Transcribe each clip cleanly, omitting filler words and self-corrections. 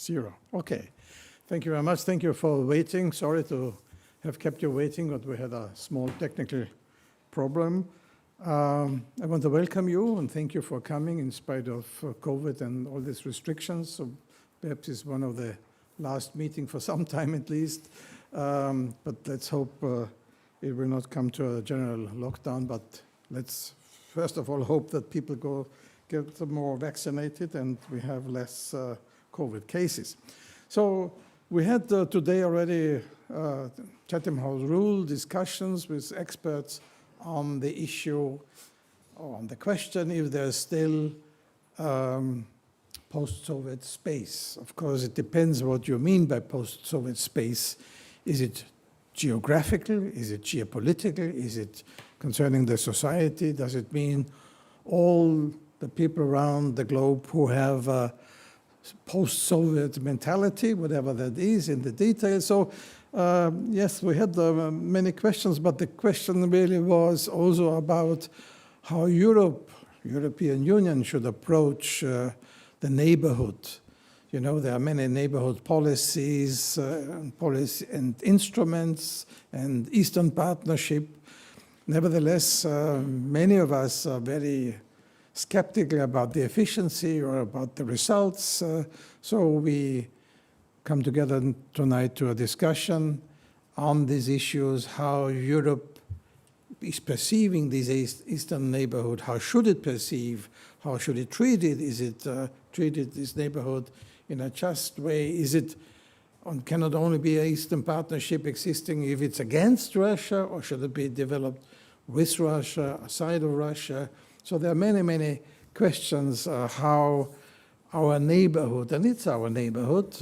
0. Okay. Thank you very much. Thank you for waiting. Sorry to have kept you waiting, but we had a small technical problem. I want to welcome you and thank you for coming in spite of COVID and all these restrictions. So perhaps it's one of the last meetings for some time at least. But let's hope it will not come to a general lockdown. But let's first of all hope that people get more vaccinated and we have less COVID cases. So we had today already Chatham House Rule discussions with experts on the issue, or on the question if there's still post-Soviet space. Of course, it depends what you mean by post-Soviet space. Is it geographical? Is it geopolitical? Is it concerning the society? Does it mean all the people around the globe who have a post-Soviet mentality, whatever that is in the details? So yes, we had many questions, but the question really was also about how European Union should approach the neighborhood. You know, there are many neighborhood policies and instruments and Eastern Partnership. Nevertheless, many of us are very skeptical about the efficiency or about the results. So we come together tonight to a discussion on these issues, how Europe is perceiving this Eastern neighborhood, how should it perceive, how should it treat it? Is it treated this neighborhood in a just way? Is it cannot only be an Eastern Partnership existing if it's against Russia, or should it be developed with Russia, aside of Russia? So there are many, many questions how our neighborhood, and it's our neighborhood,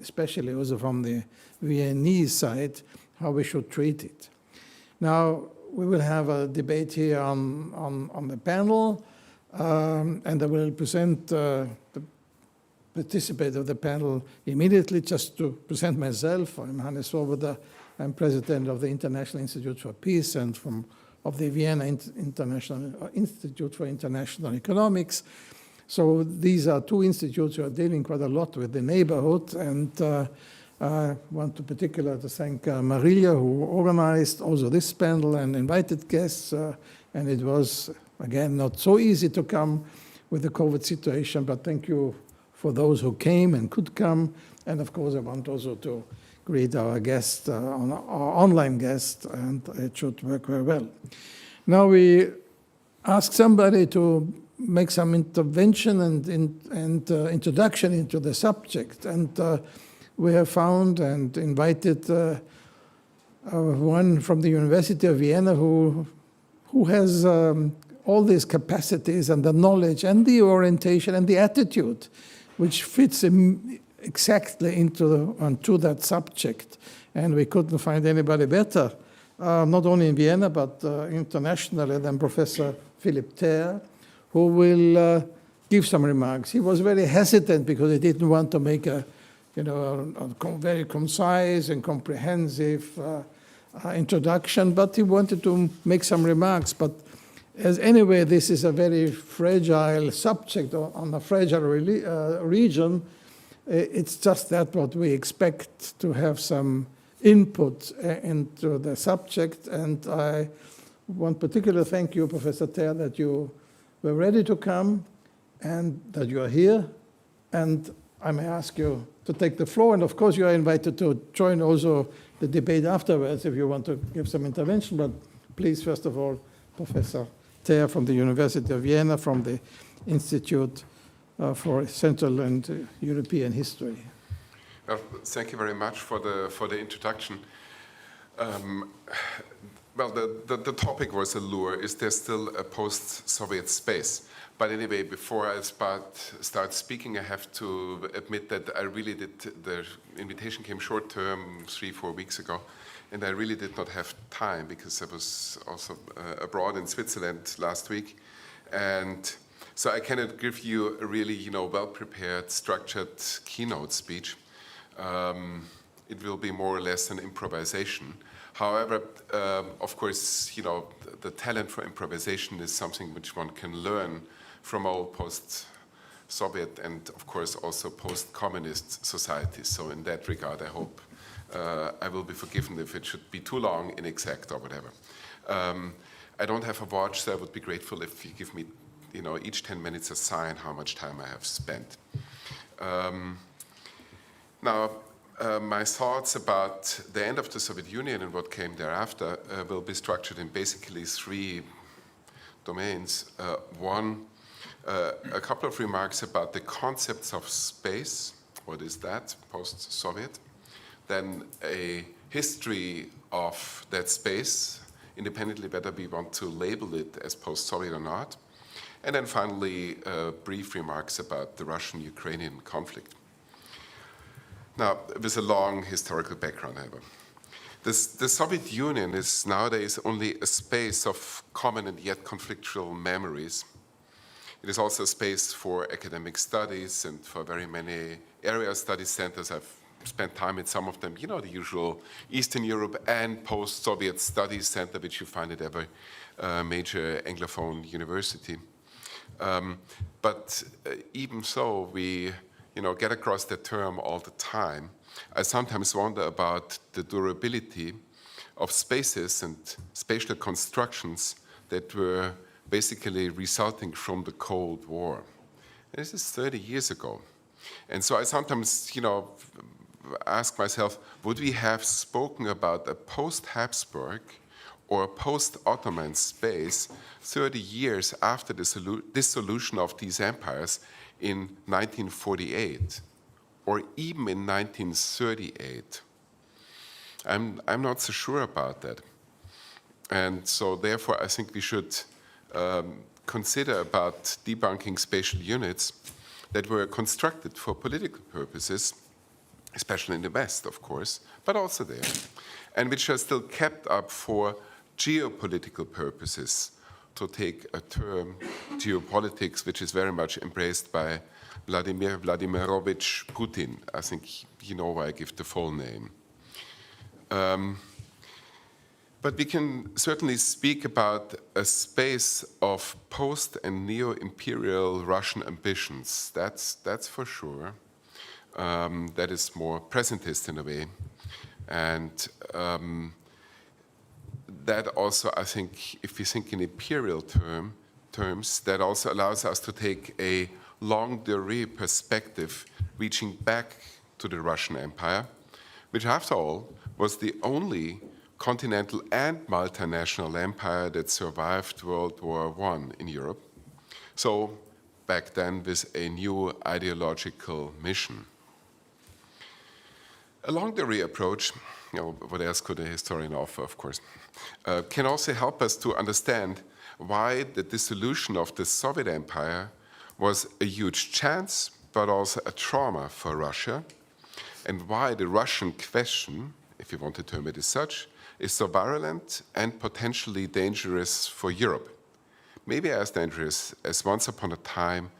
especially also from the Viennese side, how we should treat it. Now, we will have a debate here on the panel, and I will present the participant of the panel immediately. Just to present myself, I'm Hannes SWOBODA. I'm president of the International Institute for Peace and of the Vienna International Institute for International Economics. So these are two institutes who are dealing quite a lot with the neighborhood, and I want to particularly to thank Marilia, who organized also this panel and invited guests, and it was, again, not so easy to come with the COVID situation, but thank you for those who came and could come, and of course I want also to greet our guest, our online guest, and it should work very well. Now we ask somebody to make some intervention and introduction into the subject, and we have found and invited one from the University of Vienna who has all these capacities and the knowledge and the orientation and the attitude which fits exactly onto that subject, and we couldn't find anybody better, not only in Vienna but internationally, than Professor PHILIPP THER, who will give some remarks. He was very hesitant because he didn't want to make a very concise and comprehensive introduction, but he wanted to make some remarks. But as anyway, this is a very fragile subject on a fragile region. It's just that what we expect to have some input into the subject. And I want particularly thank you, Professor THER, that you were ready to come and that you are here. And I may ask you to take the floor. And of course, you are invited to join also the debate afterwards if you want to give some intervention. But please, first of all, Professor THER from the University of Vienna, from the Institute for Central and European History. Well, thank you very much for the introduction. Well, the topic was allure. Is there still a post-Soviet space? But anyway, before I start speaking, I have to admit that I really did. The invitation came short-term 3-4 weeks ago, and I really did not have time because I was also abroad in Switzerland last week, and so I cannot give you a really, well-prepared, structured keynote speech. It will be more or less an improvisation. However, of course, the talent for improvisation is something which one can learn from all post Soviet and, of course, also post-communist societies. So in that regard, I hope I will be forgiven if it should be too long, inexact, or whatever. I don't have a watch, so I would be grateful if you give me, each 10 minutes a sign how much time I have spent. Now, my thoughts about the end of the Soviet Union and what came thereafter will be structured in basically three domains. One, a couple of remarks about the concepts of space. What is that, post-Soviet? Then a history of that space, independently whether we want to label it as post-Soviet or not. And then finally, brief remarks about the Russian-Ukrainian conflict. Now, with a long historical background, however. The Soviet Union is nowadays only a space of common and yet conflictual memories. It is also a space for academic studies and for very many area study centers. I've spent time in some of them, the usual Eastern Europe and post-Soviet studies center, which you find at every major Anglophone university. But even so, we get across that term all the time. I sometimes wonder about the durability of spaces and spatial constructions that were basically resulting from the Cold War. And this is 30 years ago. And so I sometimes, ask myself, would we have spoken about a post-Habsburg or a post-Ottoman space 30 years after the dissolution of these empires in 1948, or even in 1938? I'm not so sure about that. And so therefore, I think we should consider about debunking spatial units that were constructed for political purposes, especially in the West, of course, but also there, and which are still kept up for geopolitical purposes, to take a term, geopolitics, which is very much embraced by Vladimir Vladimirovich Putin. I think you know why I give the full name. But we can certainly speak about a space of post- and neo-imperial Russian ambitions. That's for sure. That is more presentist in a way. And that also, I think, if we think in imperial terms, that also allows us to take a longue durée perspective reaching back to the Russian Empire, which after all was the only continental and multinational empire that survived World War I in Europe. So back then with a new ideological mission. A longue durée approach, what else could a historian offer, of course, can also help us to understand why the dissolution of the Soviet Empire was a huge chance, but also a trauma for Russia, and why the Russian question, if you want to term it as such, is so virulent and potentially dangerous for Europe. Maybe as dangerous as once upon a time,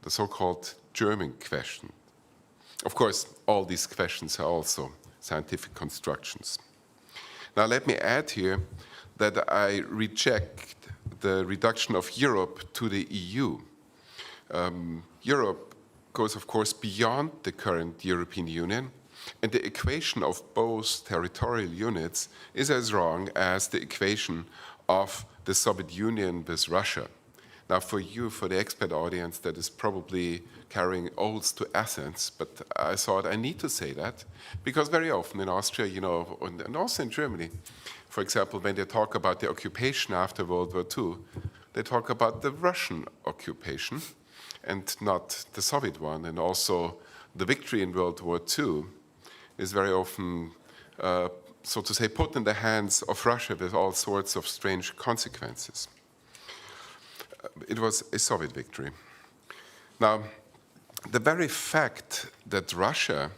the so-called German question. Of course, all these questions are also scientific constructions. Now, let me add here that I reject the reduction of Europe to the EU. Europe goes, of course, beyond the current European Union, and the equation of both territorial units is as wrong as the equation of the Soviet Union with Russia. Now, for you, for the expert audience, that is probably carrying odes to Athens, but I thought I need to say that, because very often in Austria, and also in Germany, for example, when they talk about the occupation after World War II, they talk about the Russian occupation and not the Soviet one. And also the victory in World War II is very often, so to say, put in the hands of Russia with all sorts of strange consequences. It was a Soviet victory. Now, the very fact that Russia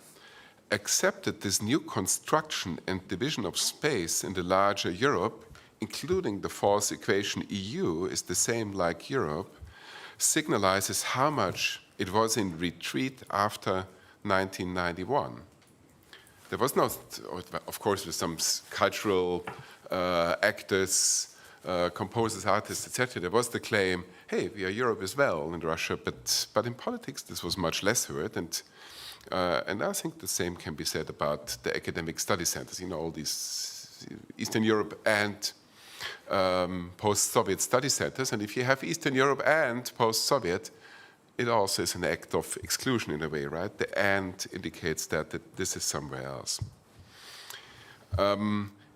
accepted this new construction and division of space in the larger Europe, including the false equation EU is the same like Europe, signalizes how much it was in retreat after 1991. There was not, of course, with some cultural actors composers, artists, etc., there was the claim, hey, we are Europe as well in Russia, but in politics this was much less heard, and I think the same can be said about the academic study centers, you know, all these Eastern Europe and post-Soviet study centers, and if you have Eastern Europe and post-Soviet, it also is an act of exclusion in a way, right? The "and" indicates that this is somewhere else.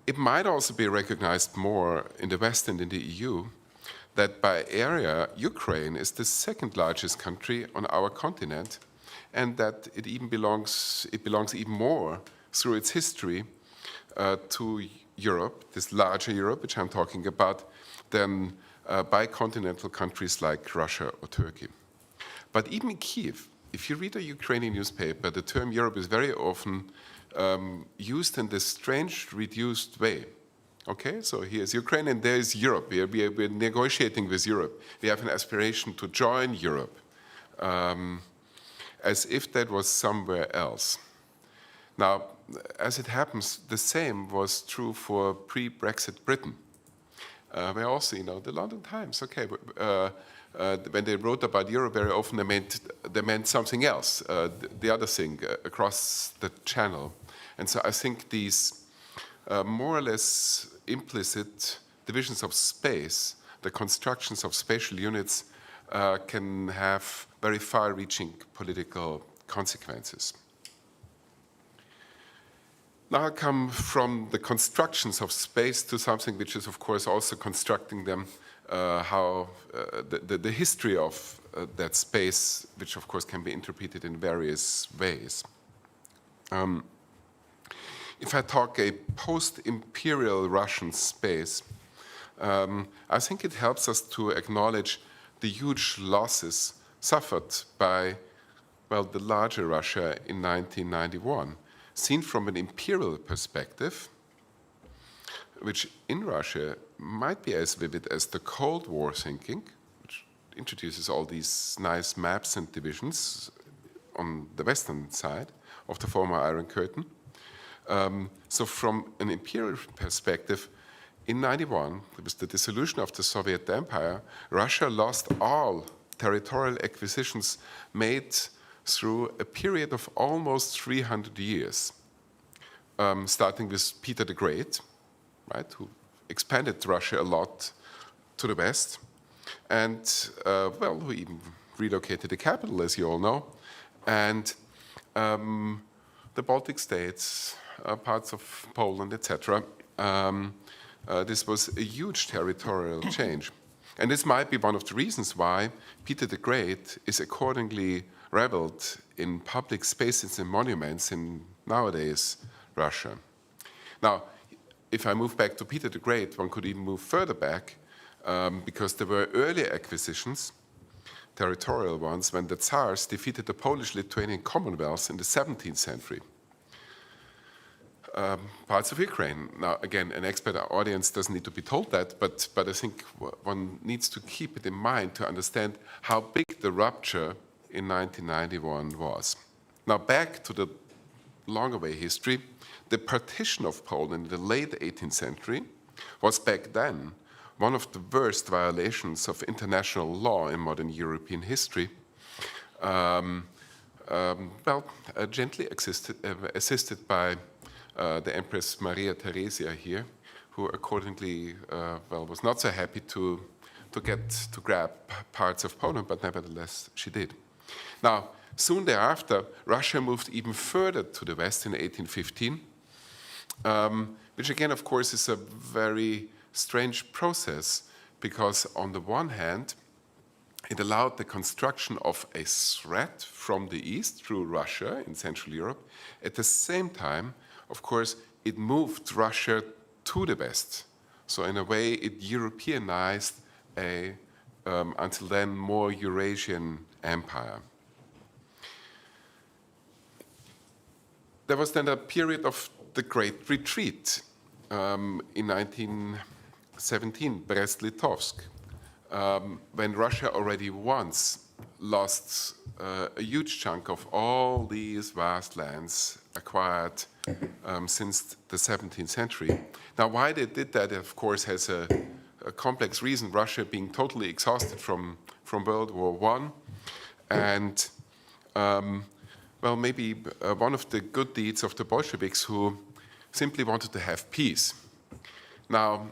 It might also be recognized more in the West and in the EU that by area, Ukraine is the second largest country on our continent, and that it belongs even more through its history to Europe, this larger Europe, which I'm talking about, than bicontinental countries like Russia or Turkey. But even in Kiev, if you read a Ukrainian newspaper, the term Europe is very often used in this strange, reduced way. Okay, so here's Ukraine and there's Europe. We're negotiating with Europe. We have an aspiration to join Europe, as if that was somewhere else. Now, as it happens, the same was true for pre-Brexit Britain, where also, you know, the London Times, okay, when they wrote about Europe, very often they meant something else, the other thing across the channel. And so I think these more or less implicit divisions of space, the constructions of spatial units, can have very far-reaching political consequences. Now I come from the constructions of space to something which is, of course, also constructing them, the history of that space, which, of course, can be interpreted in various ways. If I talk a post-imperial Russian space, I think it helps us to acknowledge the huge losses suffered by, well, the larger Russia in 1991. Seen from an imperial perspective, which in Russia might be as vivid as the Cold War thinking, which introduces all these nice maps and divisions on the western side of the former Iron Curtain. So from an imperial perspective, in 91, there was the dissolution of the Soviet Empire, Russia lost all territorial acquisitions made through a period of almost 300 years, starting with Peter the Great, right, who expanded Russia a lot to the west, and, well, who even relocated the capital, as you all know, and the Baltic states, parts of Poland, etc. This was a huge territorial change. And this might be one of the reasons why Peter the Great is accordingly reveled in public spaces and monuments in nowadays Russia. Now, if I move back to Peter the Great, one could even move further back because there were earlier acquisitions, territorial ones, when the Tsars defeated the Polish-Lithuanian Commonwealth in the 17th century. Parts of Ukraine. Now, again, an expert audience doesn't need to be told that, but I think one needs to keep it in mind to understand how big the rupture in 1991 was. Now, back to the longer way history, the partition of Poland in the late 18th century was back then one of the worst violations of international law in modern European history. Gently assisted by the Empress Maria Theresia here, who accordingly, was not so happy to grab parts of Poland, but nevertheless she did. Now, soon thereafter, Russia moved even further to the west in 1815, which again, of course, is a very strange process because on the one hand, it allowed the construction of a threat from the east through Russia in Central Europe. At the same time, of course, it moved Russia to the west. So in a way, it Europeanized a, until then, more Eurasian empire. There was then a period of the Great Retreat in 1917, Brest-Litovsk, when Russia already once lost a huge chunk of all these vast lands acquired since the 17th century. Now, why they did that, of course, has a a complex reason, Russia being totally exhausted from World War I. And, well, maybe one of the good deeds of the Bolsheviks who simply wanted to have peace. Now,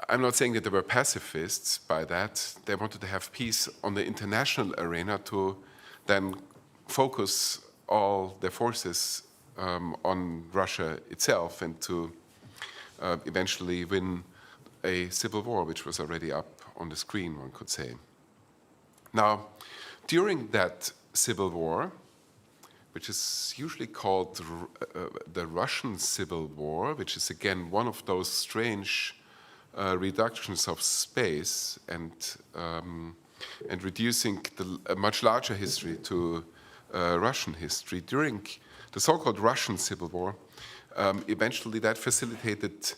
I'm not saying that they were pacifists by that. They wanted to have peace on the international arena to then focus all their forces on Russia itself and to eventually win a civil war, which was already up on the screen, one could say. Now, during that civil war, which is usually called the Russian Civil War, which is again one of those strange reductions of space and reducing a much larger history to Russian history. During the so-called Russian Civil War, eventually that facilitated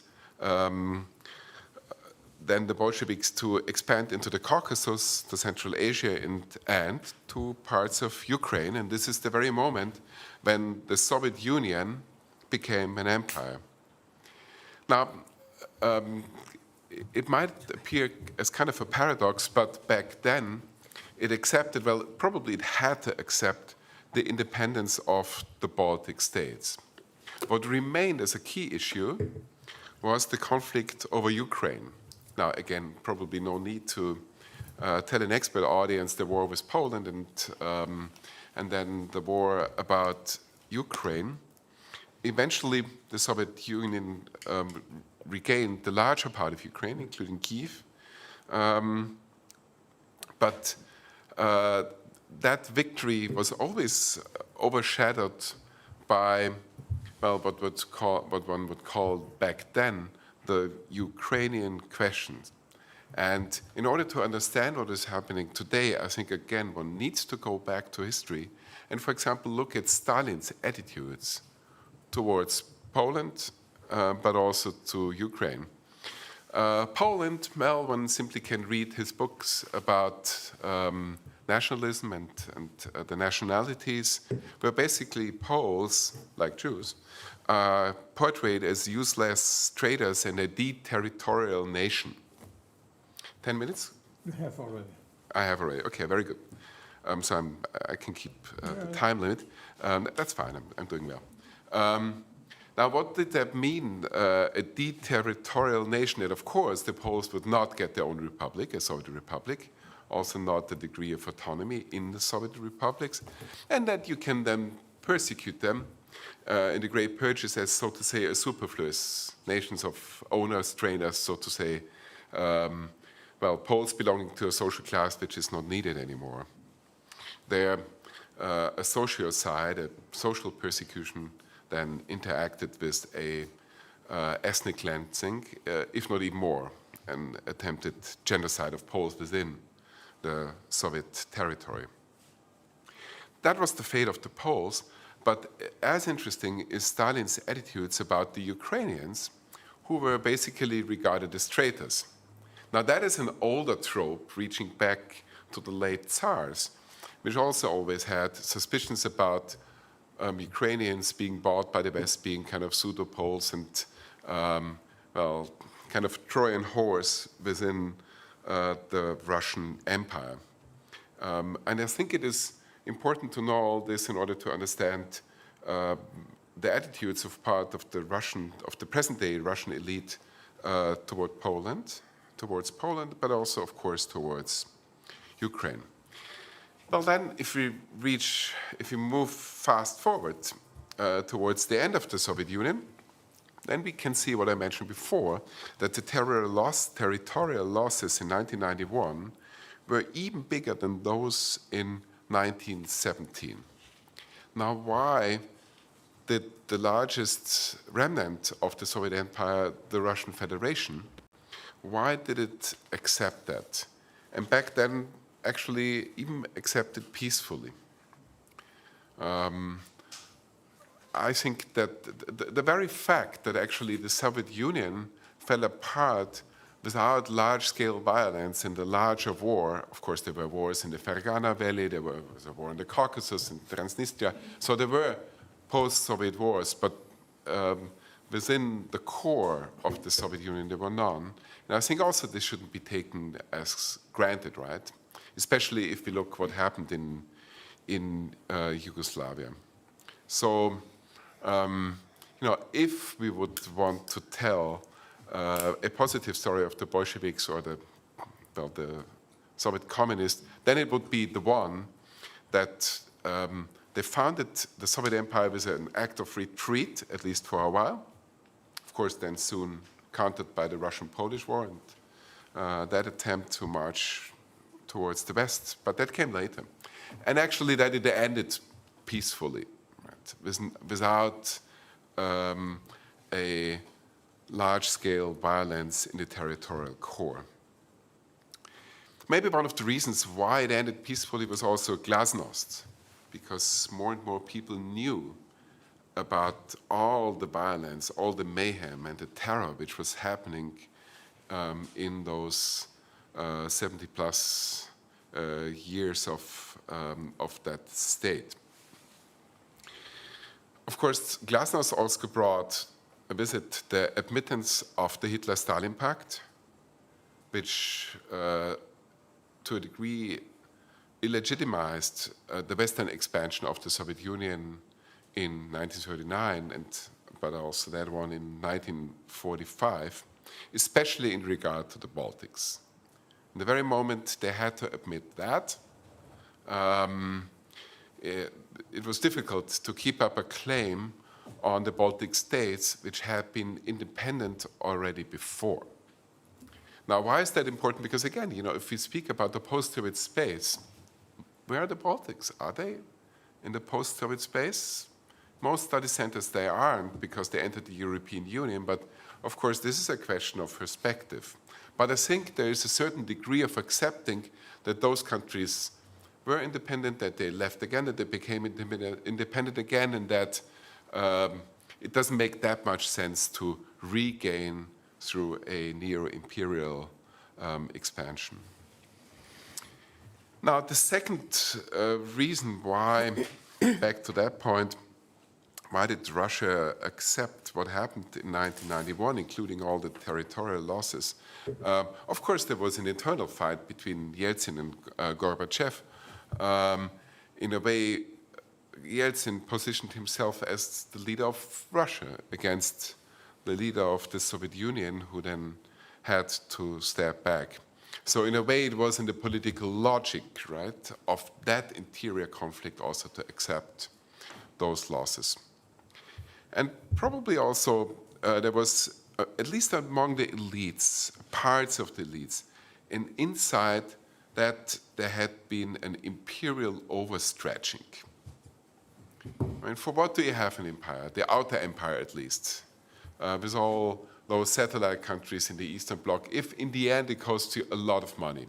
then the Bolsheviks to expand into the Caucasus, to Central Asia, and to parts of Ukraine. And this is the very moment when the Soviet Union became an empire. Now, it might appear as kind of a paradox, but back then it accepted, well, probably it had to accept the independence of the Baltic states. What remained as a key issue was the conflict over Ukraine. Now, again, probably no need to tell an expert audience the war with Poland and then the war about Ukraine. Eventually, the Soviet Union regained the larger part of Ukraine, including Kyiv. But that victory was always overshadowed by, well, what one would call back then the Ukrainian question. And in order to understand what is happening today, I think, again, one needs to go back to history and, for example, look at Stalin's attitudes towards Poland, but also to Ukraine. Poland, well, one simply can read his books about nationalism and the nationalities, where basically Poles, like Jews, are portrayed as useless traitors and a deterritorial nation. 10 minutes? You have already. I have already. Okay, very good. So I can keep the time limit. That's fine. I'm doing well. Now, what did that mean? A deterritorial nation? That, of course, the Poles would not get their own republic, a Soviet republic, also not the degree of autonomy in the Soviet republics, and that you can then persecute them in the Great Purges as, so to say, a superfluous nations of owners, trainers, so to say, well, Poles belonging to a social class which is not needed anymore. They're a social side, a social persecution, then interacted with a ethnic cleansing, if not even more, an attempted genocide of Poles within the Soviet territory. That was the fate of the Poles, but as interesting is Stalin's attitudes about the Ukrainians, who were basically regarded as traitors. Now that is an older trope reaching back to the late Tsars, which also always had suspicions about Ukrainians being bought by the West, being kind of pseudo-Poles and, well, kind of Trojan horse within the Russian Empire. And I think it is important to know all this in order to understand the attitudes of part of the present-day Russian elite towards Poland, but also, of course, towards Ukraine. Well, then, if we move fast forward towards the end of the Soviet Union, then we can see what I mentioned before, that the territorial losses in 1991 were even bigger than those in 1917. Now, why did the largest remnant of the Soviet Empire, the Russian Federation, why did it accept that? And back then, actually even accept it peacefully. I think that the very fact that actually the Soviet Union fell apart without large-scale violence in the larger war, of course there were wars in the Fergana Valley, there was a war in the Caucasus, in Transnistria, so there were post-Soviet wars, but within the core of the Soviet Union, there were none. And I think also this shouldn't be taken as granted, right? Especially if we look what happened in Yugoslavia. So, if we would want to tell a positive story of the Bolsheviks or the Soviet communists, then it would be the one that they founded the Soviet Empire with an act of retreat, at least for a while. Of course, then soon countered by the Russian-Polish War and that attempt to march towards the West, but that came later. And actually that it ended peacefully, right? Without a large-scale violence in the territorial core. Maybe one of the reasons why it ended peacefully was also glasnost, because more and more people knew about all the violence, all the mayhem and the terror which was happening in those 70-plus years of that state. Of course, glasnost also brought with it the admittance of the Hitler-Stalin Pact, which to a degree illegitimized the Western expansion of the Soviet Union in 1939, but also that one in 1945, especially in regard to the Baltics. In the very moment they had to admit that, it was difficult to keep up a claim on the Baltic states, which had been independent already before. Now, why is that important? Because again, if we speak about the post-Soviet space, where are the Baltics? Are they in the post-Soviet space? Most study centers, they aren't because they entered the European Union, but of course this is a question of perspective. But I think there is a certain degree of accepting that those countries were independent, that they left again, that they became independent again, and that it doesn't make that much sense to regain through a neo-imperial expansion. Now, the second reason why, back to that point, why did Russia accept what happened in 1991, including all the territorial losses? Of course, there was an internal fight between Yeltsin and Gorbachev. In a way, Yeltsin positioned himself as the leader of Russia against the leader of the Soviet Union, who then had to step back. So in a way, it was in the political logic, right, of that interior conflict also to accept those losses. And probably also there was, at least among the elites, parts of the elites, an insight that there had been an imperial overstretching. I mean, for what do you have an empire? The outer empire, at least, with all those satellite countries in the Eastern Bloc, if in the end it costs you a lot of money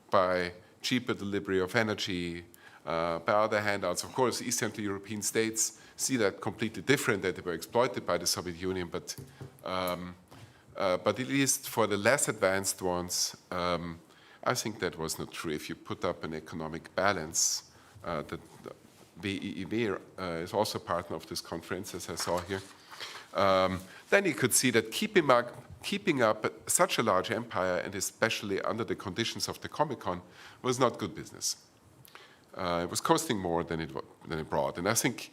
by cheaper delivery of energy, by other handouts. Of course, Eastern European states see that completely different, that they were exploited by the Soviet Union, but at least for the less advanced ones, I think that was not true. If you put up an economic balance, the VEEV is also a partner of this conference, as I saw here, then you could see that keeping up such a large empire, and especially under the conditions of the Comic-Con, was not good business. It was costing more than it brought. And I think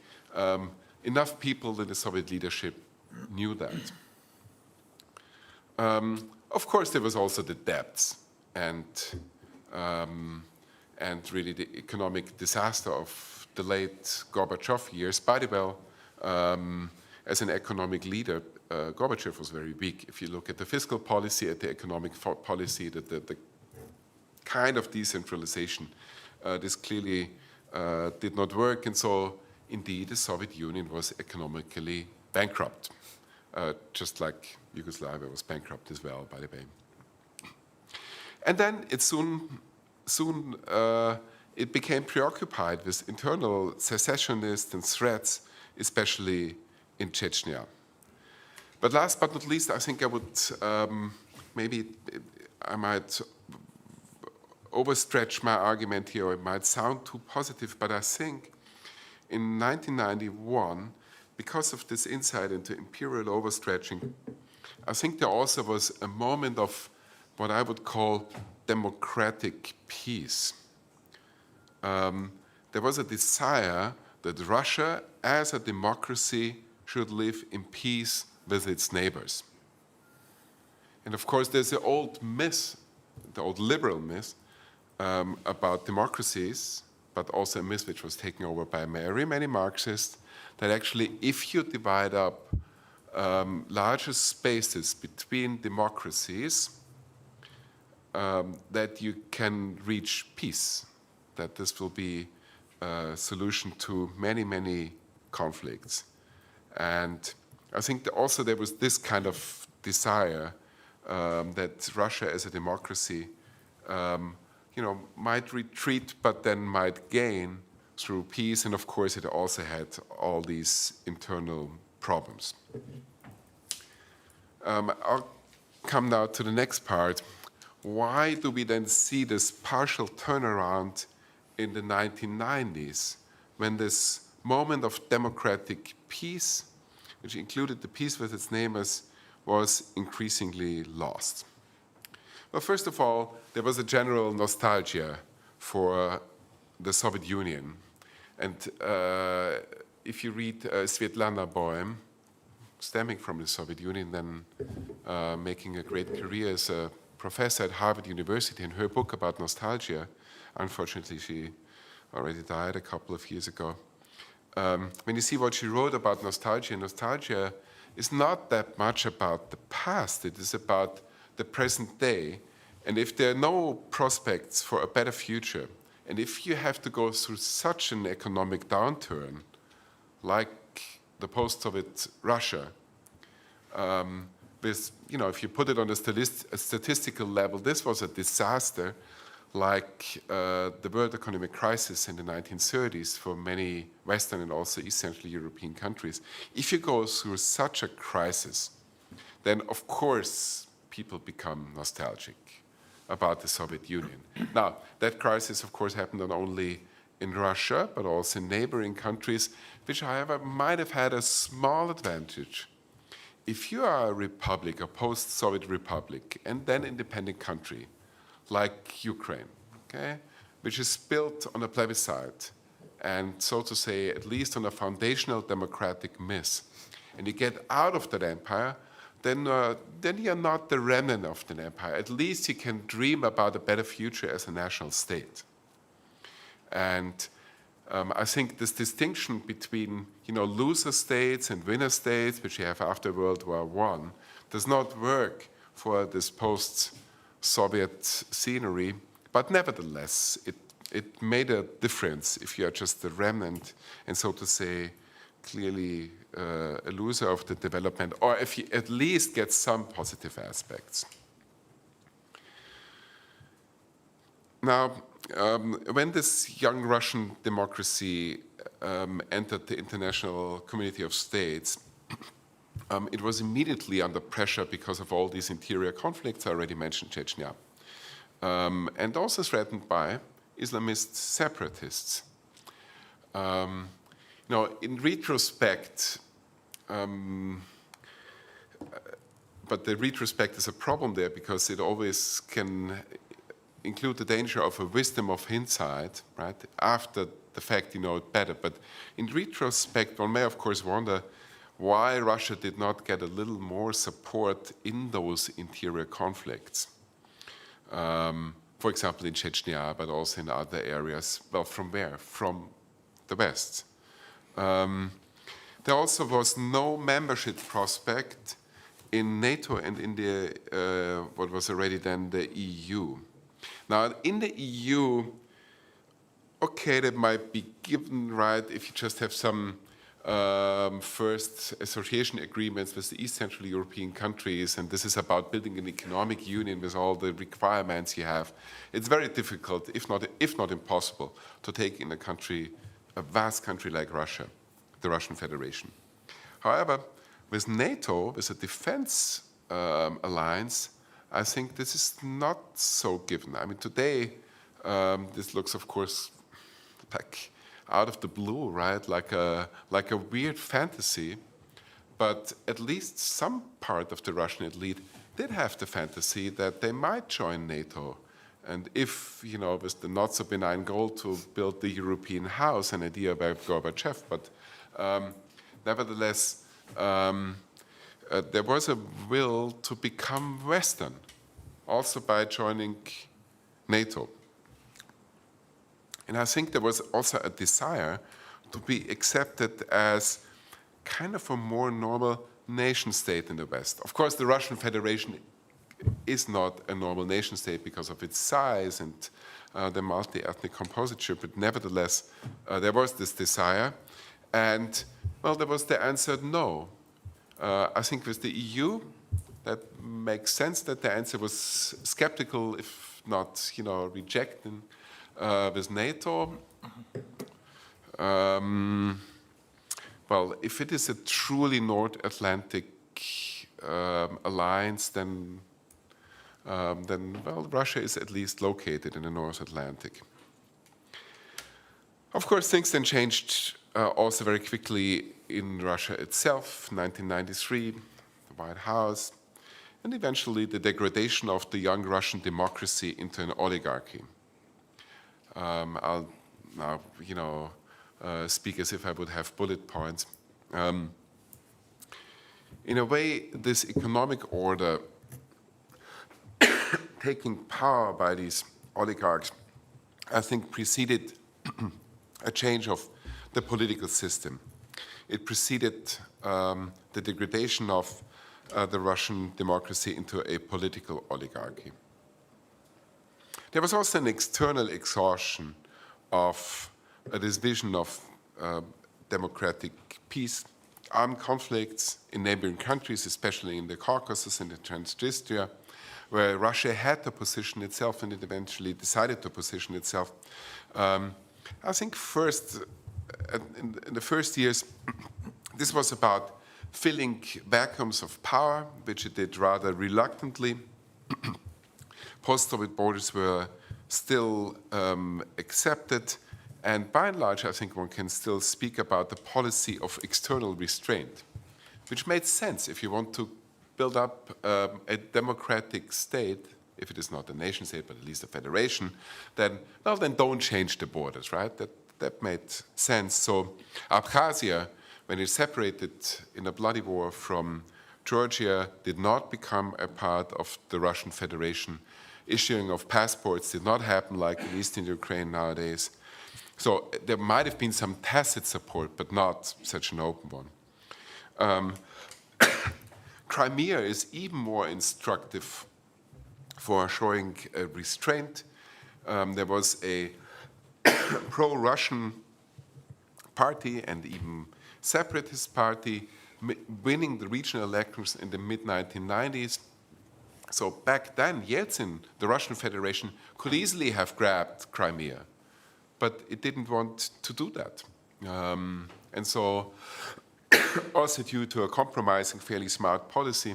enough people in the Soviet leadership knew that. Of course, there was also the debts and really the economic disaster of the late Gorbachev years. By the way, as an economic leader, Gorbachev was very weak. If you look at the fiscal policy, at the economic policy, the kind of decentralization, this clearly did not work. And so, indeed, the Soviet Union was economically bankrupt, just like Yugoslavia was bankrupt as well, by the way. And then it soon it became preoccupied with internal secessionists and threats, especially in Chechnya. But last but not least, I think I would, maybe I might overstretch my argument here, or it might sound too positive, but I think in 1991 because of this insight into imperial overstretching, I think there also was a moment of what I would call democratic peace. There was a desire that Russia, as a democracy, should live in peace with its neighbors. And of course, there's the old myth, the old liberal myth, about democracies, but also a myth which was taken over by very many Marxists, that actually if you divide up larger spaces between democracies, that you can reach peace, that this will be a solution to many, many conflicts. And I think that also there was this kind of desire that Russia as a democracy might retreat, but then might gain through peace. And of course, it also had all these internal problems. I'll come now to the next part. Why do we then see this partial turnaround in the 1990s, when this moment of democratic peace, which included the peace with its neighbors, was increasingly lost? Well, first of all, there was a general nostalgia for the Soviet Union. And if you read Svetlana Boym, stemming from the Soviet Union, then making a great career as a professor at Harvard University, in her book about nostalgia, unfortunately she already died a couple of years ago. When you see what she wrote about nostalgia, nostalgia is not that much about the past, it is about the present day. And if there are no prospects for a better future, and if you have to go through such an economic downturn, like the post-Soviet Russia, with, if you put it on a statistical level, this was a disaster, like the world economic crisis in the 1930s for many Western and also East Central European countries. If you go through such a crisis, then of course people become nostalgic about the Soviet Union. Now, that crisis of course happened not only in Russia, but also in neighboring countries, which however might have had a small advantage. If you are a republic, a post-Soviet republic, and then independent country, like Ukraine, okay, which is built on a plebiscite, and so to say, at least on a foundational democratic myth, and you get out of that empire, then you're not the remnant of the empire. At least you can dream about a better future as a national state. And I think this distinction between loser states and winner states, which you have after World War I, does not work for this post-Soviet scenery. But nevertheless, it made a difference if you are just the remnant and, so to say, clearly a loser of the development, or if you at least get some positive aspects. Now, when this young Russian democracy entered the international community of states, it was immediately under pressure because of all these interior conflicts I already mentioned, Chechnya, and also threatened by Islamist separatists. In retrospect, but the retrospect is a problem there because it always can include the danger of a wisdom of hindsight, right? After the fact, you know it better. But in retrospect, one may, of course, wonder why Russia did not get a little more support in those interior conflicts. For example, in Chechnya, but also in other areas. Well, from where? From the West. There also was no membership prospect in NATO and in the what was already then the EU. Now, in the EU, okay, that might be given, right, if you just have some first association agreements with the East Central European countries, and this is about building an economic union with all the requirements you have. It's very difficult, if not impossible, to take in a vast country like Russia, the Russian Federation. However, with NATO, with a defense alliance, I think this is not so given. I mean, today, this looks, of course, like out of the blue, right? Like a weird fantasy. But at least some part of the Russian elite did have the fantasy that they might join NATO. And if, with the not so benign goal to build the European house, an idea by Gorbachev, but nevertheless, there was a will to become Western, also by joining NATO. And I think there was also a desire to be accepted as kind of a more normal nation state in the West. Of course, the Russian Federation is not a normal nation state because of its size and the multi-ethnic compositure, but nevertheless, there was this desire. And, well, there was the answer no. I think with the EU, that makes sense that the answer was skeptical, if not, rejecting with NATO. Well, if it is a truly North Atlantic alliance, then Russia is at least located in the North Atlantic. Of course, things then changed also very quickly in Russia itself, 1993, the White House, and eventually the degradation of the young Russian democracy into an oligarchy. I'll now, speak as if I would have bullet points. In a way, this economic order taking power by these oligarchs, I think preceded a change of the political system. It preceded the degradation of the Russian democracy into a political oligarchy. There was also an external exhaustion of this vision of democratic peace, armed conflicts in neighboring countries, especially in the Caucasus and in Transnistria, where Russia had to position itself and it eventually decided to position itself. I think first, in the first years, this was about filling vacuums of power, which it did rather reluctantly. Post-Soviet borders were still accepted, and by and large, I think one can still speak about the policy of external restraint, which made sense if you want to build up a democratic state, if it is not a nation state, but at least a federation, then don't change the borders, right? That made sense. So Abkhazia, when it separated in a bloody war from Georgia, did not become a part of the Russian Federation. Issuing of passports did not happen like in Eastern Ukraine nowadays. So there might have been some tacit support, but not such an open one. Crimea is even more instructive for showing restraint. There was a pro-Russian party and even separatist party winning the regional elections in the mid-1990s. So back then, Yeltsin, the Russian Federation, could easily have grabbed Crimea, but it didn't want to do that. And so, also due to a compromising, fairly smart policy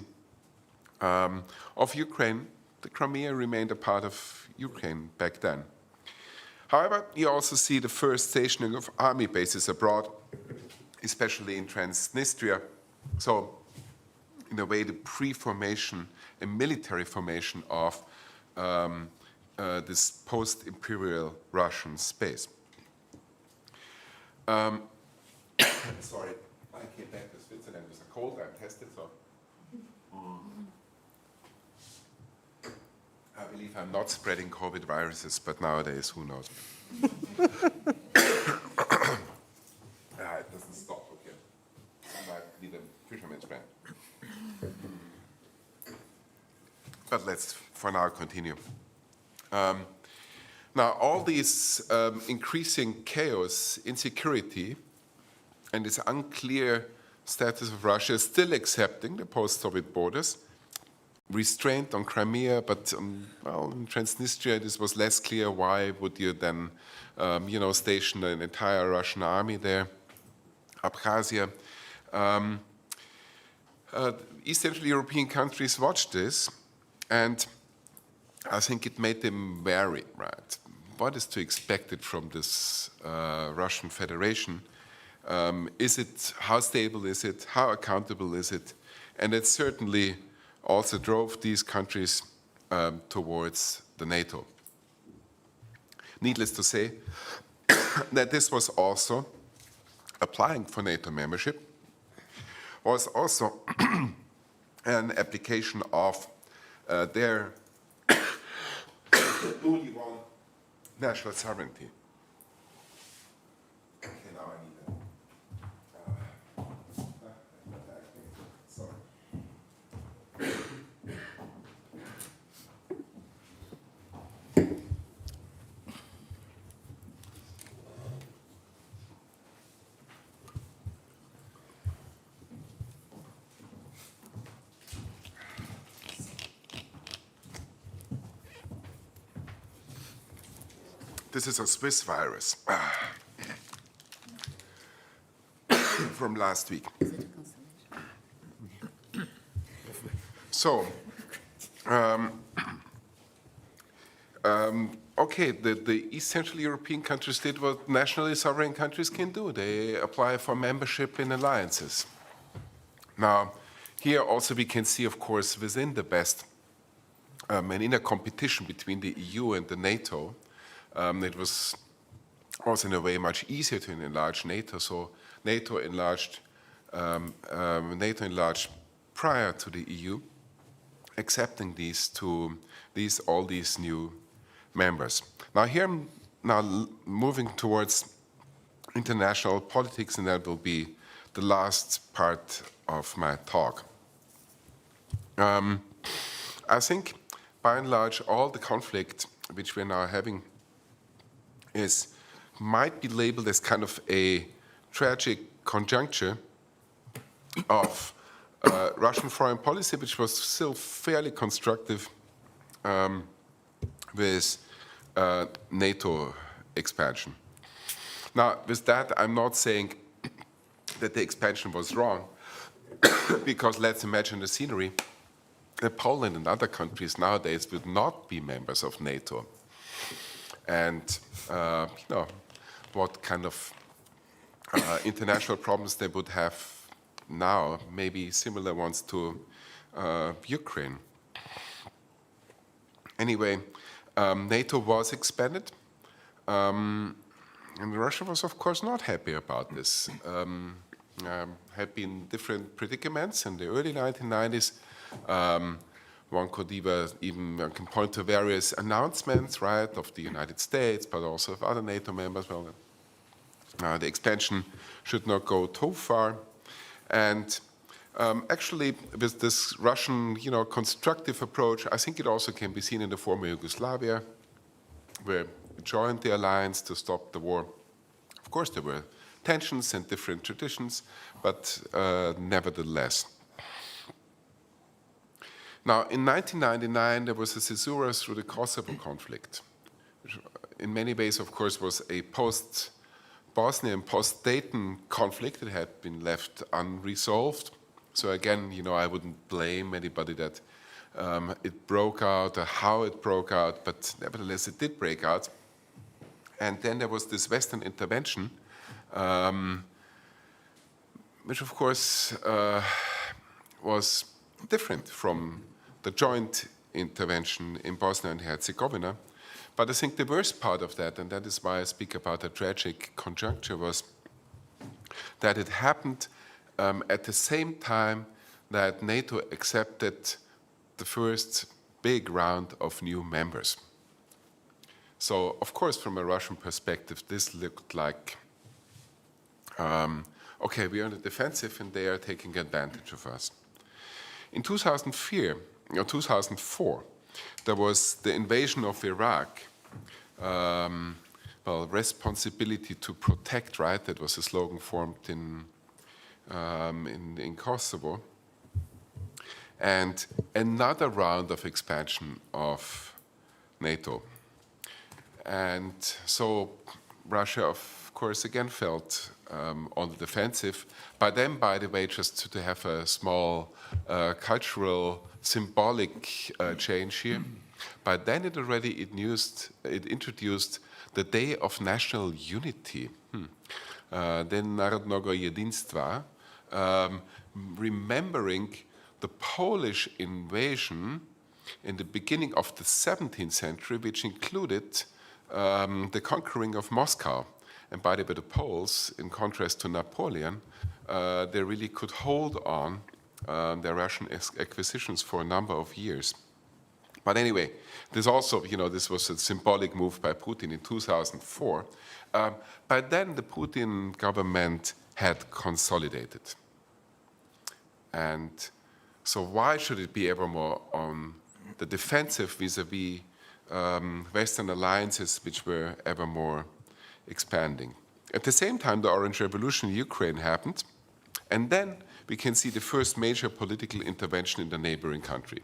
of Ukraine, the Crimea remained a part of Ukraine back then. However, you also see the first stationing of army bases abroad, especially in Transnistria. So, in a way, the pre-formation, a military formation of this post-imperial Russian space. Sorry, I came back to Switzerland with a cold. I'm tested, so I believe I'm not spreading COVID viruses, but nowadays, who knows? It doesn't stop, okay. I might need a fisherman's brand. But let's, for now, continue. Now, all these increasing chaos, insecurity, and this unclear status of Russia still accepting the post-Soviet borders, restraint on Crimea, but well, in Transnistria, this was less clear. Why would you then, station an entire Russian army there? Abkhazia. East Central European countries watched this, and I think it made them wary, right? what is to expected from this Russian Federation. How stable is it? How accountable is it? And it certainly also drove these countries towards the NATO. Needless to say, that this was also applying for NATO membership, was also an application of their newly won national sovereignty. Okay, now I need sorry. This is a Swiss virus from last week. So, okay, the East Central European countries did what nationally sovereign countries can do. They apply for membership in alliances. Now, here also we can see, of course, within the best and in a competition between the EU and the NATO, it was also in a way much easier to enlarge NATO. So NATO enlarged prior to the EU, accepting all these new members. Now here I'm moving towards international politics, and that will be the last part of my talk. I think by and large all the conflict which we're now having might be labeled as kind of a tragic conjuncture of Russian foreign policy, which was still fairly constructive with NATO expansion. Now, with that, I'm not saying that the expansion was wrong, because let's imagine the scenery that Poland and other countries nowadays would not be members of NATO. And what kind of international problems they would have now, maybe similar ones to Ukraine. Anyway, NATO was expanded, and Russia was, of course, not happy about this. Had been different predicaments in the early 1990s. One could even can point to various announcements, right, of the United States, but also of other NATO members. Well, the expansion should not go too far. And actually, with this Russian, constructive approach, I think it also can be seen in the former Yugoslavia, where we joined the alliance to stop the war. Of course, there were tensions and different traditions, but nevertheless. Now, in 1999, there was a caesura through the Kosovo conflict, which in many ways, of course, was a post-Bosnian, post-Dayton conflict that had been left unresolved. So again, I wouldn't blame anybody that it broke out or how it broke out, but nevertheless, it did break out. And then there was this Western intervention, which, of course, was different from the joint intervention in Bosnia and Herzegovina. But I think the worst part of that, and that is why I speak about a tragic conjuncture, was that it happened at the same time that NATO accepted the first big round of new members. So, of course, from a Russian perspective, this looked like, okay, we are on the defensive and they are taking advantage of us. In 2004, there was the invasion of Iraq. Responsibility to protect, right? That was a slogan formed in Kosovo. And another round of expansion of NATO. And so Russia, of course, again felt on the defensive. By then, by the way, just to have a small cultural, symbolic change here, By then it already introduced the Day of National Unity, Den Narodnego Jedinstwa, remembering the Polish invasion in the beginning of the 17th century, which included the conquering of Moscow. And by the way, the Poles, in contrast to Napoleon, they really could hold on their Russian acquisitions for a number of years. But anyway, this also, this was a symbolic move by Putin in 2004. By then, the Putin government had consolidated. And so why should it be ever more on the defensive vis-a-vis Western alliances, which were ever more expanding? At the same time, the Orange Revolution in Ukraine happened, and then we can see the first major political intervention in the neighboring country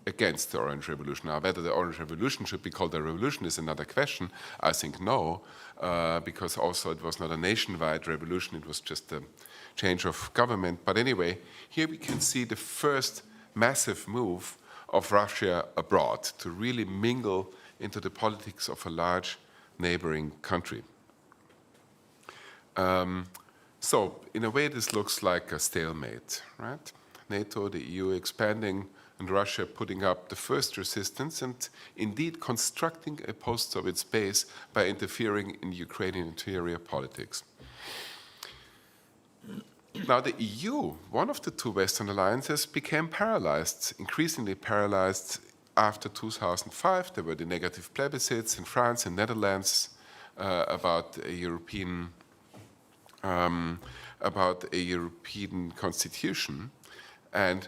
against the Orange Revolution. Now, whether the Orange Revolution should be called a revolution is another question. I think no, because also it was not a nationwide revolution, it was just a change of government. But anyway, here we can see the first massive move of Russia abroad to really mingle into the politics of a large neighboring country. So, in a way, this looks like a stalemate, right? NATO, the EU expanding, and Russia putting up the first resistance and indeed constructing a post-Soviet space by interfering in Ukrainian interior politics. Now, the EU, one of the two Western alliances, became paralyzed, increasingly paralyzed after 2005. There were the negative plebiscites in France and Netherlands about a European constitution. And,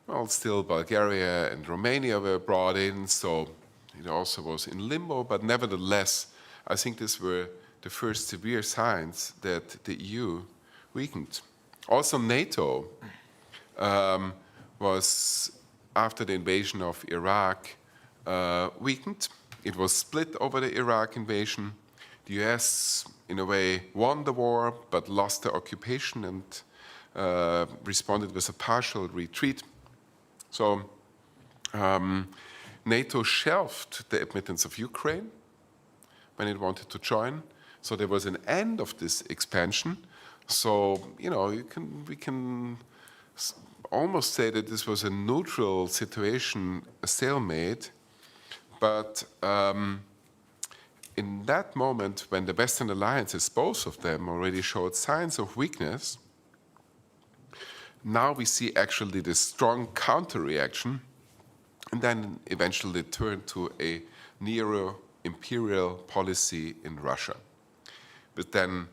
well, still Bulgaria and Romania were brought in, so it also was in limbo. But nevertheless, I think these were the first severe signs that the EU weakened. Also, NATO was, after the invasion of Iraq, weakened. It was split over the Iraq invasion. The US, in a way, won the war, but lost the occupation and responded with a partial retreat. So NATO shelved the admittance of Ukraine when it wanted to join. So there was an end of this expansion. So, we can almost say that this was a neutral situation, a stalemate. But in that moment, when the Western alliances, both of them, already showed signs of weakness, now we see actually this strong counter-reaction, and then eventually turn to a neo-imperial policy in Russia, with then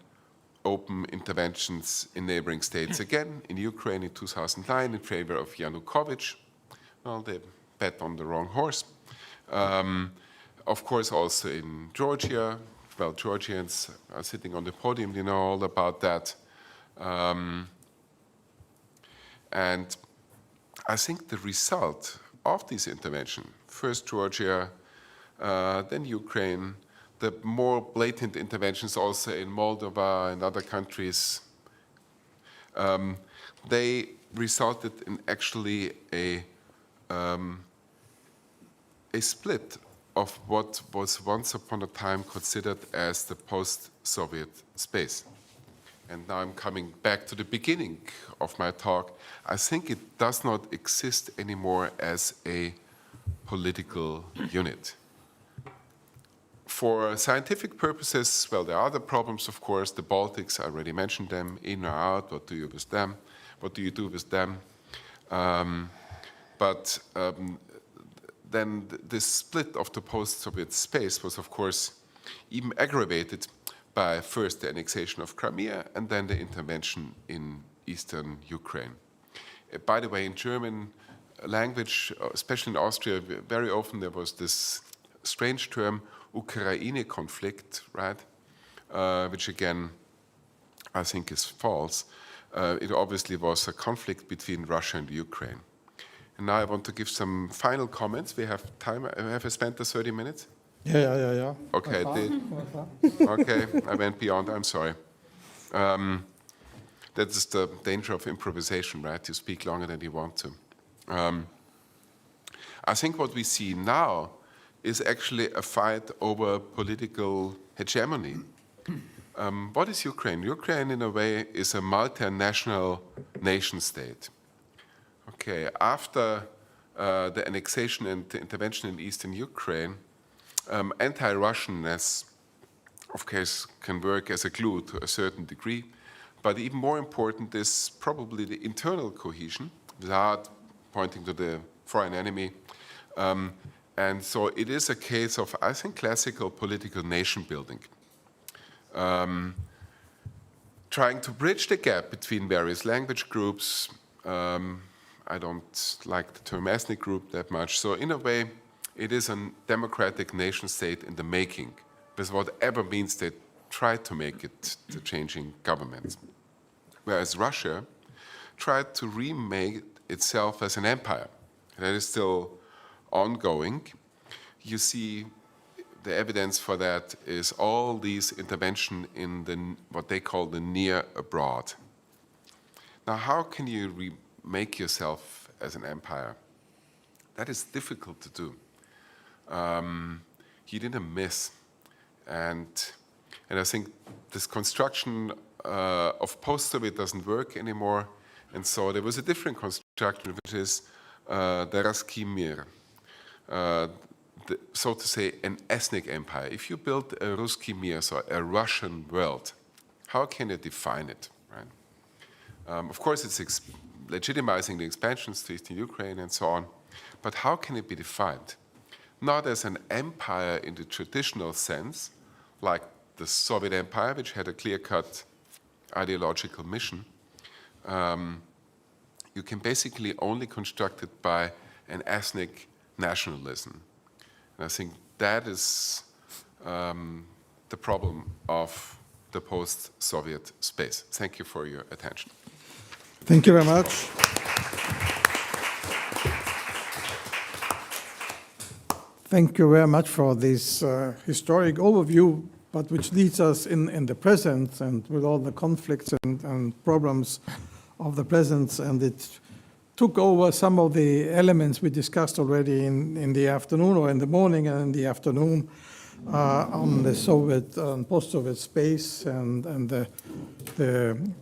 open interventions in neighboring states again, in Ukraine in 2009 in favor of Yanukovych. Well, they bet on the wrong horse. Of course, also in Georgia. Well, Georgians are sitting on the podium, you know all about that. And I think the result of this intervention, first Georgia, then Ukraine, the more blatant interventions also in Moldova and other countries, they resulted in actually a split of what was once upon a time considered as the post-Soviet space. And now I'm coming back to the beginning of my talk. I think it does not exist anymore as a political unit. For scientific purposes, well, there are other problems, of course. The Baltics, I already mentioned them, in or out, what do you with them? What do you do with them? Then this split of the post-Soviet space was, of course, even aggravated by first the annexation of Crimea and then the intervention in eastern Ukraine. By the way, in German language, especially in Austria, very often there was this strange term, Ukraine conflict, right? Which again, I think is false. It obviously was a conflict between Russia and Ukraine. And now I want to give some final comments. We have time. Have I spent the 30 minutes? Yeah. Okay, okay, I went beyond, I'm sorry. That's the danger of improvisation, right? You speak longer than you want to. I think what we see now is actually a fight over political hegemony. What is Ukraine? Ukraine, in a way, is a multinational nation state. Okay, after the annexation and the intervention in eastern Ukraine, anti-Russianness, of course, can work as a glue to a certain degree, but even more important is probably the internal cohesion, without pointing to the foreign enemy. And so it is a case of, I think, classical political nation building. Trying to bridge the gap between various language groups. I don't like the term ethnic group that much. So in a way, it is a democratic nation state in the making, with whatever means they try to make it to changing governments. Whereas Russia tried to remake itself as an empire. That is still ongoing. You see, the evidence for that is all these intervention in what they call the near abroad. Now, how can you remake yourself as an empire? That is difficult to do. You didn't miss. And I think this construction of post-Soviet doesn't work anymore. And so there was a different construction, which is the Ruski Mir. So to say, an ethnic empire. If you build a Ruski Mir, so a Russian world, how can you define it? Right? Of course, it's legitimizing the expansions to Eastern Ukraine and so on, but how can it be defined? Not as an empire in the traditional sense, like the Soviet Empire, which had a clear-cut ideological mission. You can basically only construct it by an ethnic nationalism. And I think that is the problem of the post-Soviet space. Thank you for your attention. Thank you very much. Thank you very much for this historic overview, but which leads us in the present and with all the conflicts and problems of the present. And it took over some of the elements we discussed already in the afternoon or in the morning and in the afternoon on the Soviet and post-Soviet space and the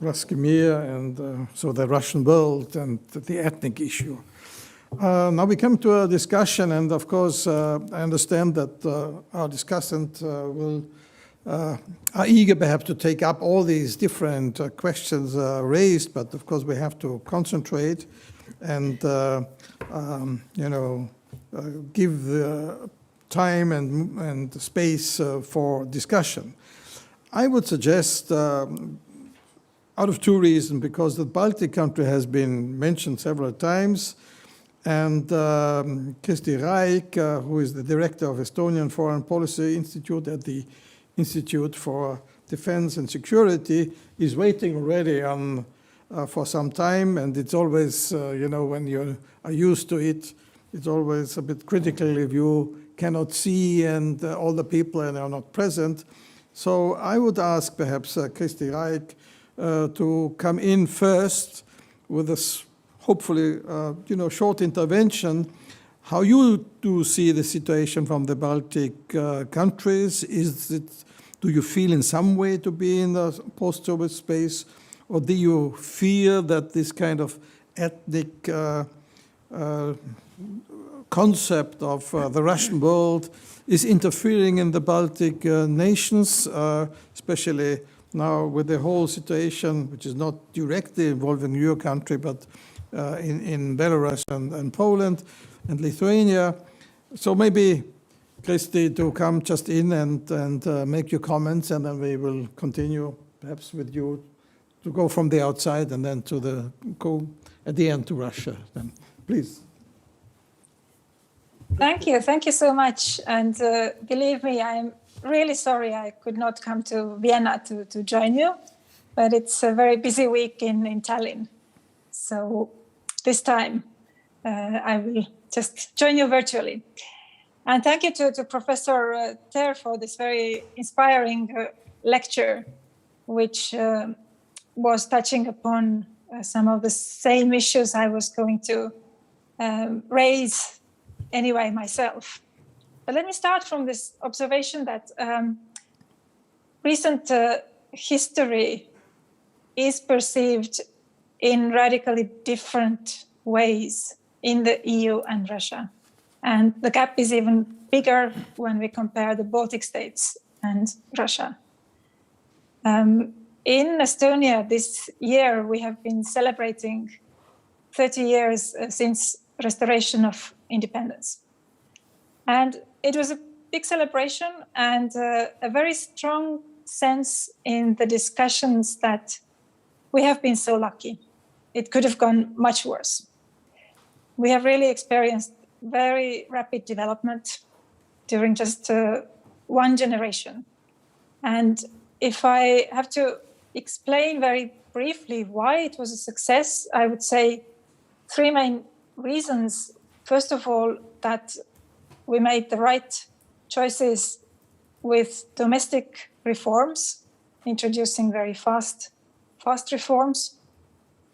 Ruski Mir and so the Russian world and the ethnic issue. Now we come to a discussion, and of course I understand that our discussant are eager perhaps to take up all these different questions raised, but of course we have to concentrate and give the time and space for discussion. I would suggest, out of two reasons, because the Baltic country has been mentioned several times, and KRISTI RAIK, who is the director of Estonian Foreign Policy Institute at the Institute for Defense and Security, is waiting already on for some time, and it's always, when you are used to it, it's always a bit critical if you cannot see and all the people and are not present. So I would ask perhaps KRISTI RAIK to come in first with this hopefully short intervention. How you do see the situation from the Baltic countries? Do you feel in some way to be in the post-Soviet space? Or do you fear that this kind of ethnic concept of the Russian world is interfering in the Baltic nations, especially now with the whole situation, which is not directly involving your country, but in Belarus and Poland and Lithuania? So maybe, KRISTI, to come just in and make your comments, and then we will continue perhaps with you to go from the outside and then go at the end to Russia. Then, please. Thank you so much. And believe me, I'm really sorry I could not come to Vienna to join you, but it's a very busy week in Tallinn. So this time I will just join you virtually. And thank you to Professor THER for this very inspiring lecture, which was touching upon some of the same issues I was going to raise anyway myself. But let me start from this observation that recent history is perceived in radically different ways in the EU and Russia. And the gap is even bigger when we compare the Baltic states and Russia. In Estonia this year, we have been celebrating 30 years since restoration of independence. And it was a big celebration and a very strong sense in the discussions that we have been so lucky. It could have gone much worse. We have really experienced very rapid development during just one generation. And if I have to explain very briefly why it was a success, I would say three main reasons. First of all, that we made the right choices with domestic reforms, introducing very fast reforms.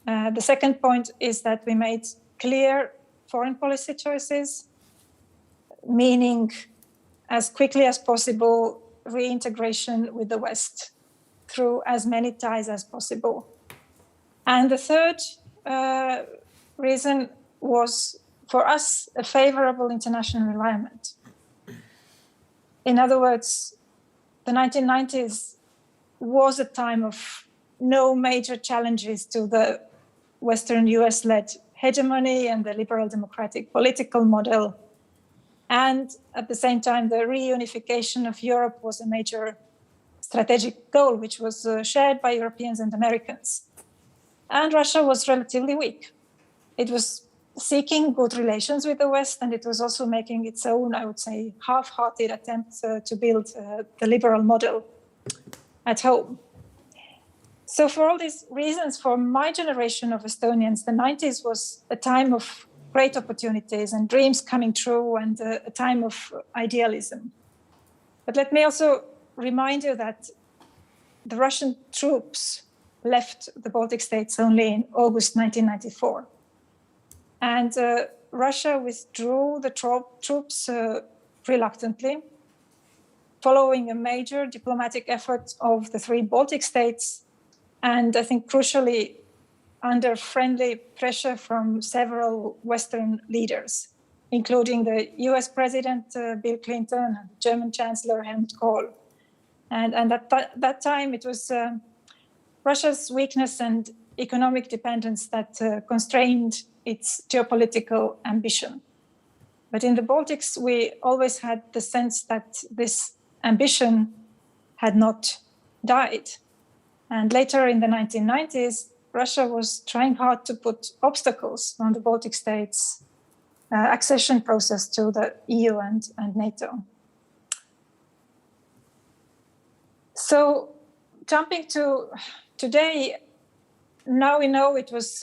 The second point is that we made clear foreign policy choices, meaning as quickly as possible reintegration with the West through as many ties as possible. And the third reason was, for us, a favorable international environment. In other words, the 1990s was a time of no major challenges to the Western US-led hegemony and the liberal democratic political model. And at the same time, the reunification of Europe was a major strategic goal, which was shared by Europeans and Americans. And Russia was relatively weak. It was seeking good relations with the West, and it was also making its own, I would say, half-hearted attempt to build the liberal model at home. So for all these reasons, for my generation of Estonians, the 90s was a time of great opportunities and dreams coming true and a time of idealism. But let me also remind you that the Russian troops left the Baltic states only in August 1994. And Russia withdrew the troops reluctantly, following a major diplomatic effort of the three Baltic states, and I think crucially, under friendly pressure from several Western leaders, including the US President Bill Clinton and German Chancellor Helmut Kohl. And at that time, it was Russia's weakness and economic dependence that constrained its geopolitical ambition. But in the Baltics, we always had the sense that this ambition had not died. And later in the 1990s, Russia was trying hard to put obstacles on the Baltic states' accession process to the EU and NATO. So jumping to today, now we know it was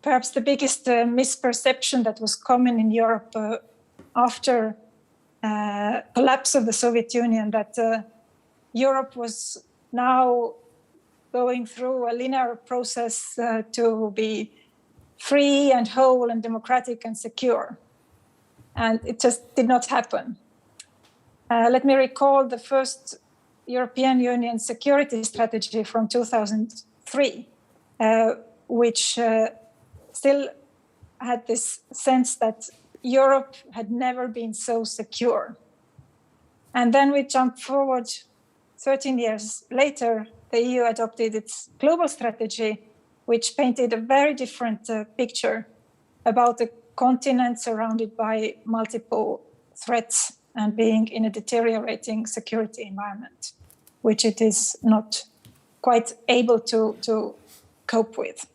perhaps the biggest misperception that was common in Europe after collapse of the Soviet Union, that Europe was now going through a linear process to be free and whole and democratic and secure. And it just did not happen. Let me recall the first European Union security strategy from 2003, which still had this sense that Europe had never been so secure. And then we jump forward 13 years later, the EU adopted its global strategy, which painted a very different picture about a continent surrounded by multiple threats and being in a deteriorating security environment, which it is not quite able to cope with.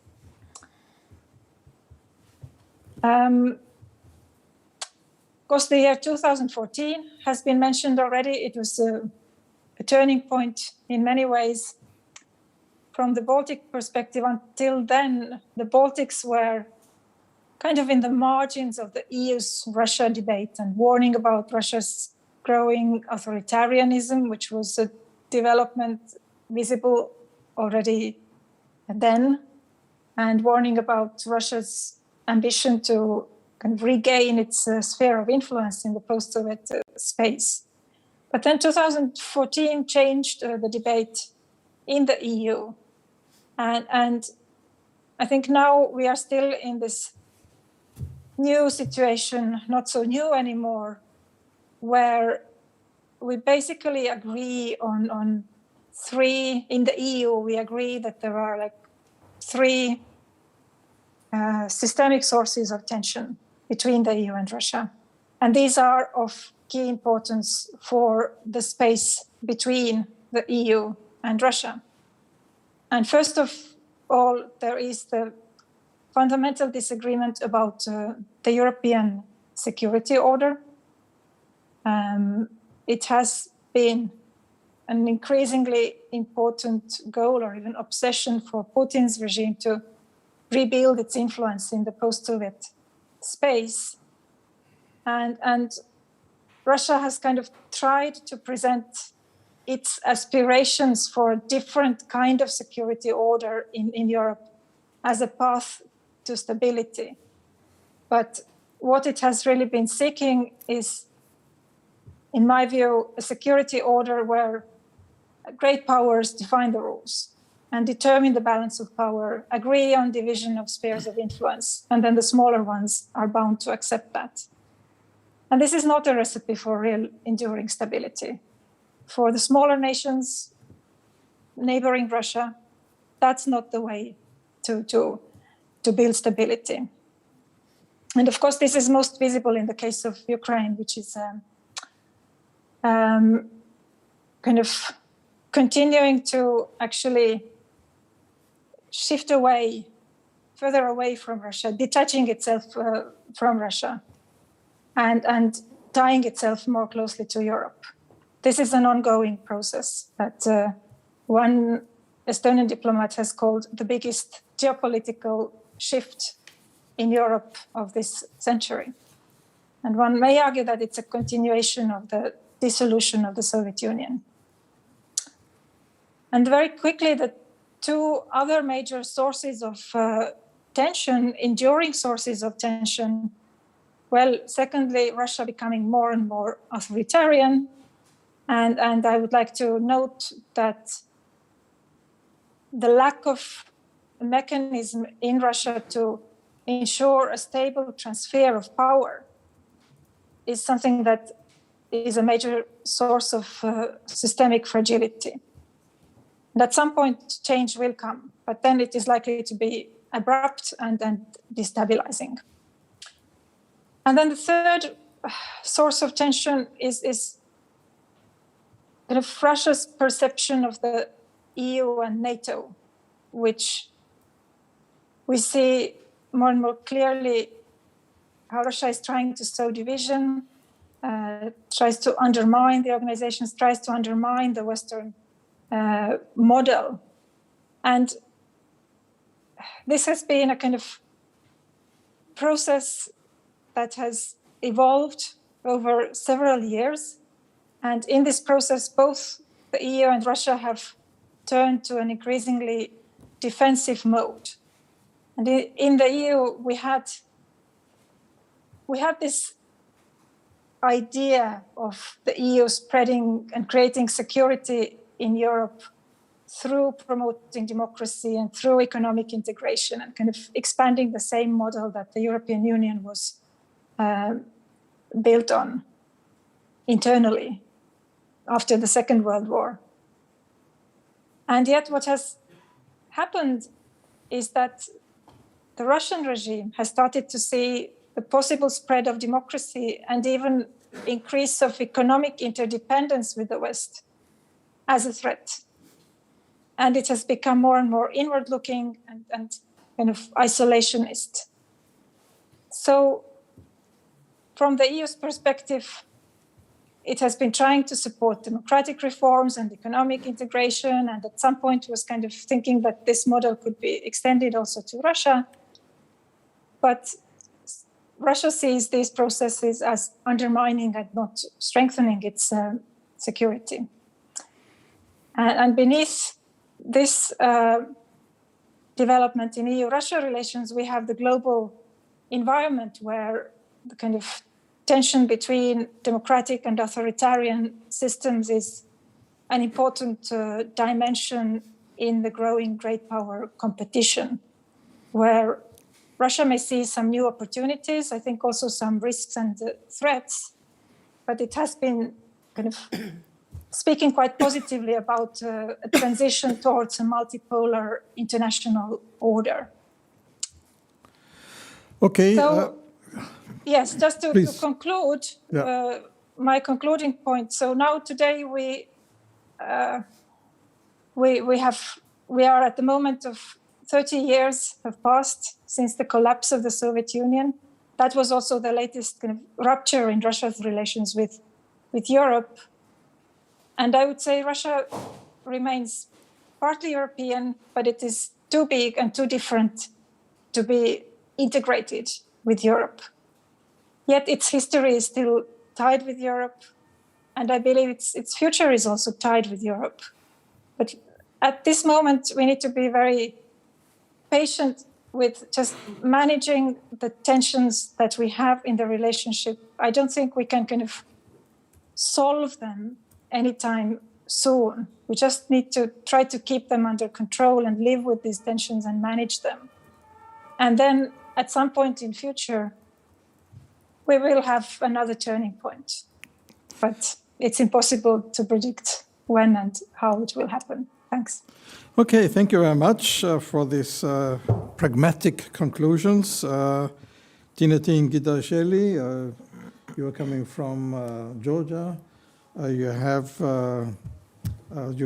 Of course, the year 2014 has been mentioned already. It was a turning point in many ways. From the Baltic perspective, until then, the Baltics were kind of in the margins of the EU's Russia debate and warning about Russia's growing authoritarianism, which was a development visible already then, and warning about Russia's ambition to kind of regain its sphere of influence in the post-Soviet space. But then 2014 changed the debate in the EU. And I think now we are still in this new situation, not so new anymore, where we basically agree on three, in the EU, we agree that there are like three systemic sources of tension between the EU and Russia. And these are of key importance for the space between the EU and Russia. And first of all, there is the fundamental disagreement about the European security order. It has been an increasingly important goal or even obsession for Putin's regime to rebuild its influence in the post-Soviet space. And Russia has kind of tried to present its aspirations for a different kind of security order in Europe as a path to stability. But what it has really been seeking is, in my view, a security order where great powers define the rules and determine the balance of power, agree on division of spheres of influence, and then the smaller ones are bound to accept that. And this is not a recipe for real enduring stability. For the smaller nations neighboring Russia, that's not the way to build stability. And of course, this is most visible in the case of Ukraine, which is kind of continuing to actually shift away, further away from Russia, detaching itself from Russia and tying itself more closely to Europe. This is an ongoing process that one Estonian diplomat has called the biggest geopolitical shift in Europe of this century. And one may argue that it's a continuation of the dissolution of the Soviet Union. And very quickly, the two other major sources of tension, enduring sources of tension, well, secondly, Russia becoming more and more authoritarian. And I would like to note that the lack of a mechanism in Russia to ensure a stable transfer of power is something that is a major source of systemic fragility. And at some point, change will come, but then it is likely to be abrupt and destabilizing. And then the third source of tension is kind of Russia's perception of the EU and NATO, which we see more and more clearly how Russia is trying to sow division, tries to undermine the organizations, tries to undermine the Western model. And this has been a kind of process that has evolved over several years. And in this process, both the EU and Russia have turned to an increasingly defensive mode. And in the EU, we had this idea of the EU spreading and creating security in Europe through promoting democracy and through economic integration and kind of expanding the same model that the European Union was built on internally after the Second World War. And yet what has happened is that the Russian regime has started to see the possible spread of democracy and even increase of economic interdependence with the West as a threat. And it has become more and more inward-looking and kind of isolationist. So from the EU's perspective, it has been trying to support democratic reforms and economic integration, and at some point was kind of thinking that this model could be extended also to Russia. But Russia sees these processes as undermining and not strengthening its security. And beneath this development in EU-Russia relations, we have the global environment where the kind of tension between democratic and authoritarian systems is an important dimension in the growing great power competition, where Russia may see some new opportunities, I think also some risks and threats, but it has been kind of speaking quite positively about a transition towards a multipolar international order. Okay. So, yes, just to conclude, Yeah. My concluding point. So now today we are at the moment of 30 years have passed since the collapse of the Soviet Union. That was also the latest kind of rupture in Russia's relations with Europe. And I would say Russia remains partly European, but it is too big and too different to be integrated with Europe. Yet its history is still tied with Europe, and I believe its future is also tied with Europe. But at this moment, we need to be very patient with just managing the tensions that we have in the relationship. I don't think we can kind of solve them anytime soon. We just need to try to keep them under control and live with these tensions and manage them. And then at some point in future, we will have another turning point. But it's impossible to predict when and how it will happen. Thanks. Okay, thank you very much for these pragmatic conclusions. TINATIN, KHIDASHELI, you are coming from Georgia. You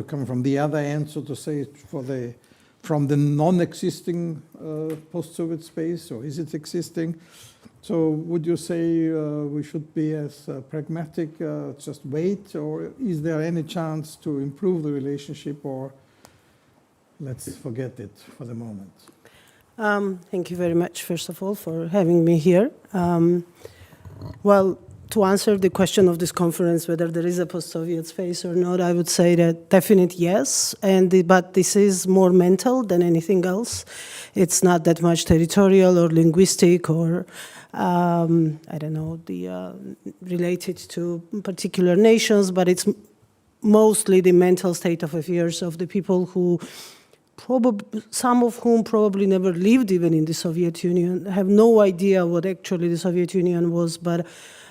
come from the other end, so to say, from the non-existing post-Soviet space, or is it existing? So would you say we should be as pragmatic, just wait, or is there any chance to improve the relationship, or let's forget it for the moment? Thank you very much, first of all, for having me here. Well, to answer the question of this conference, whether there is a post-Soviet space or not, I would say that definite yes, but this is more mental than anything else. It's not that much territorial or linguistic or, I don't know, related to particular nations, but it's mostly the mental state of affairs of the people who some of whom probably never lived even in the Soviet Union, have no idea what actually the Soviet Union was, but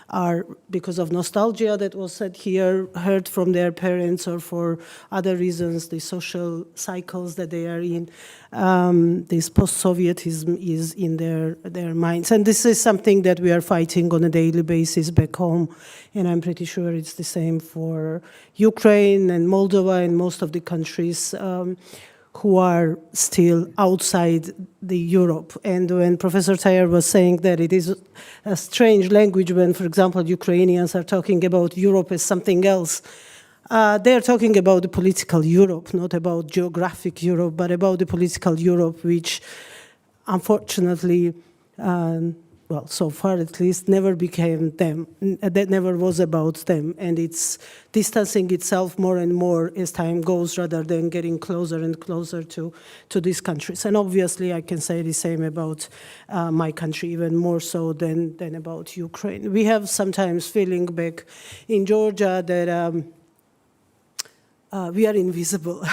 are, because of nostalgia that was said here, heard from their parents or for other reasons, the social cycles that they are in, this post-Sovietism is in their minds. And this is something that we are fighting on a daily basis back home. And I'm pretty sure it's the same for Ukraine and Moldova and most of the countries who are still outside the Europe. And when Professor THER was saying that it is a strange language when, for example, Ukrainians are talking about Europe as something else, they're talking about the political Europe, not about geographic Europe, but about the political Europe, which unfortunately, well, so far at least, never became them. That never was about them. And it's distancing itself more and more as time goes, rather than getting closer and closer to these countries. And obviously, I can say the same about my country, even more so than about Ukraine. We have sometimes feeling back in Georgia that we are invisible.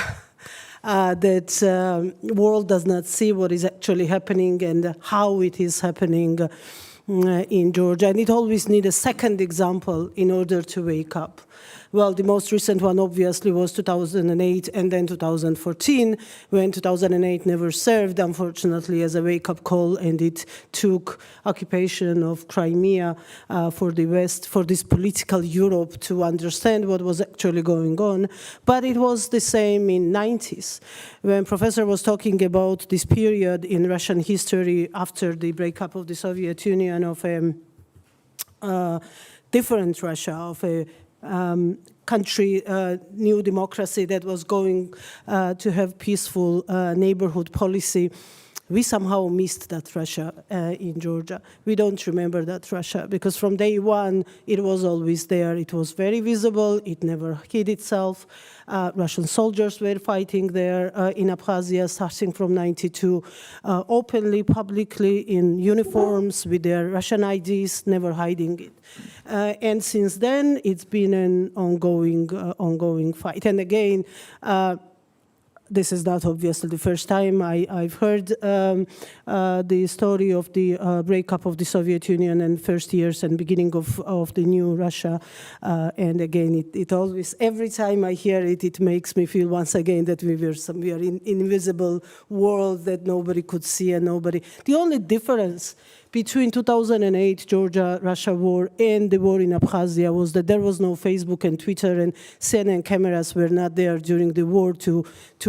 That world does not see what is actually happening and how it is happening in Georgia. And it always needs a second example in order to wake up. Well, the most recent one obviously was 2008 and then 2014, when 2008 never served, unfortunately, as a wake-up call, and it took occupation of Crimea for the West, for this political Europe to understand what was actually going on. But it was the same in the 90s, when Professor was talking about this period in Russian history after the breakup of the Soviet Union, of a different Russia, of a country, new democracy that was going to have peaceful neighborhood policy. we somehow missed that Russia in Georgia. We don't remember that Russia, because from day one, it was always there. It was very visible. It never hid itself. Russian soldiers were fighting there in Abkhazia starting from 92, openly, publicly, in uniforms with their Russian IDs, never hiding it. And since then, it's been an ongoing fight. And again, this is not obviously the first time I've heard the story of the breakup of the Soviet Union and first years and beginning of the new Russia. And again, it always, every time I hear it, it makes me feel once again that we are in invisible world that nobody could see and nobody. The only difference between 2008 Georgia-Russia war and the war in Abkhazia was that there was no Facebook and Twitter, and CNN cameras were not there during the war to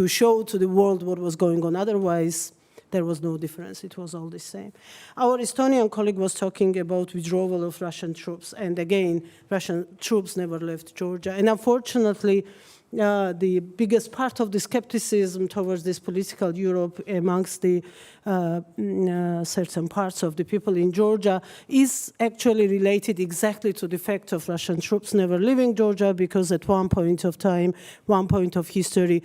show to the world what was going on. Otherwise, there was no difference. It was all the same. Our Estonian colleague was talking about withdrawal of Russian troops. And again, Russian troops never left Georgia. And unfortunately, the biggest part of the skepticism towards this political Europe amongst the certain parts of the people in Georgia is actually related exactly to the fact of Russian troops never leaving Georgia, because at one point of time, one point of history,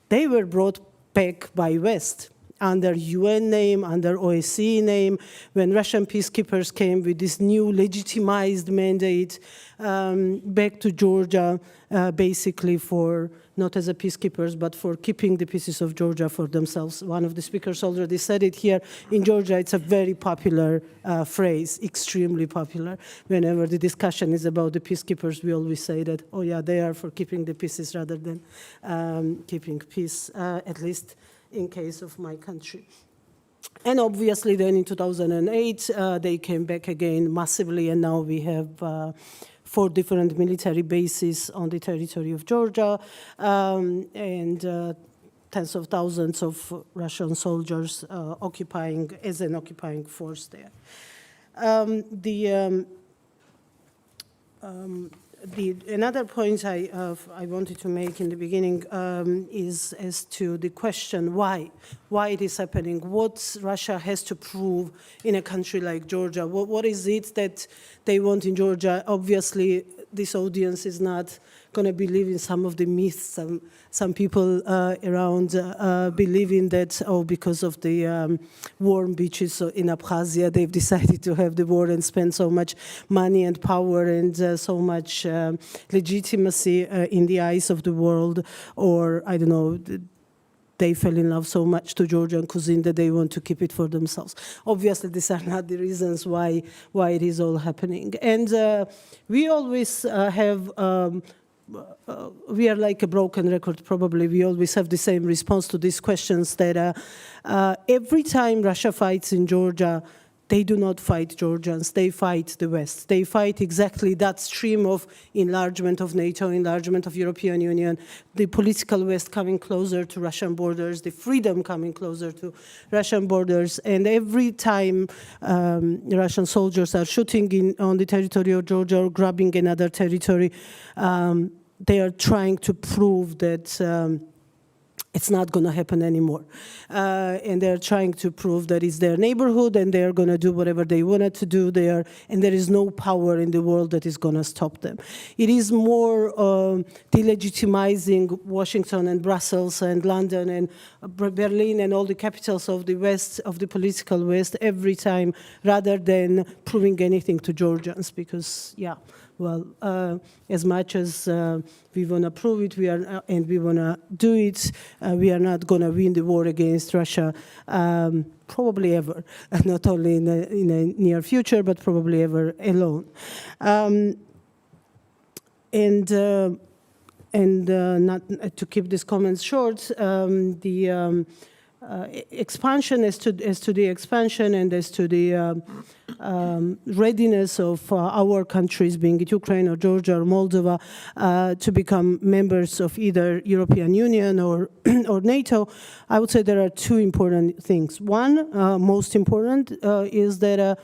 they were brought back by West under UN name, under OSCE name, when Russian peacekeepers came with this new legitimized mandate back to Georgia, basically for, not as a peacekeepers, but for keeping the pieces of Georgia for themselves. One of the speakers already said it here. In Georgia, it's a very popular phrase, extremely popular. Whenever the discussion is about the peacekeepers, we always say that, oh yeah, they are for keeping the pieces rather than keeping peace, at least in case of my country. And obviously then in 2008, they came back again massively, and now we have 4 different military bases on the territory of Georgia, and tens of thousands of Russian soldiers occupying, as an occupying force there. Another point I wanted to make in the beginning is as to the question why it is happening, what Russia has to prove in a country like Georgia. What is it that they want in Georgia? Obviously, this audience is not going to believe in some of the myths. Some people around believe in that, oh, because of the warm beaches in Abkhazia, they've decided to have the war and spend so much money and power and so much legitimacy in the eyes of the world, or, I don't know, they fell in love so much to Georgian cuisine that they want to keep it for themselves. Obviously, these are not the reasons why it is all happening. And we always have, we are like a broken record, probably. We always have the same response to these questions that every time Russia fights in Georgia, they do not fight Georgians, they fight the West. They fight exactly that stream of enlargement of NATO, enlargement of European Union, the political West coming closer to Russian borders, the freedom coming closer to Russian borders. And every time Russian soldiers are shooting on the territory of Georgia or grabbing another territory, they are trying to prove that it's not going to happen anymore. And they're trying to prove that it's their neighborhood and they're going to do whatever they wanted to do there, and there is no power in the world that is going to stop them. It is more delegitimizing Washington and Brussels and London and Berlin and all the capitals of the West, of the political West, every time, rather than proving anything to Georgians, because, yeah, well, as much as we want to prove it, and we want to do it, we are not going to win the war against Russia, probably ever, not only in the near future, but probably ever alone. And not to keep these comments short, the expansion as to the expansion and as to the readiness of our countries, being it Ukraine or Georgia or Moldova, to become members of either European Union or NATO, I would say there are 2 important things. One, most important, is that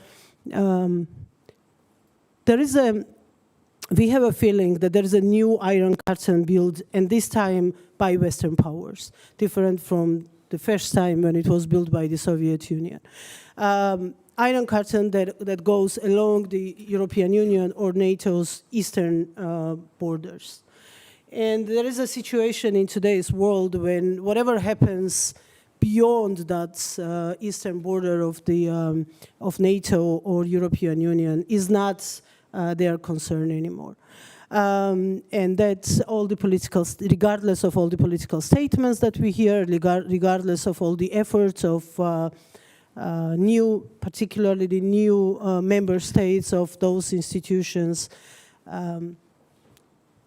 we have a feeling that there is a new Iron Curtain built, and this time by Western powers, different from the first time when it was built by the Soviet Union. Iron curtain that goes along the European Union or NATO's eastern borders. And there is a situation in today's world when whatever happens beyond that eastern border of NATO or European Union is not their concern anymore. And that's all the regardless of all the political statements that we hear, regardless of all the efforts of particularly the new member states of those institutions.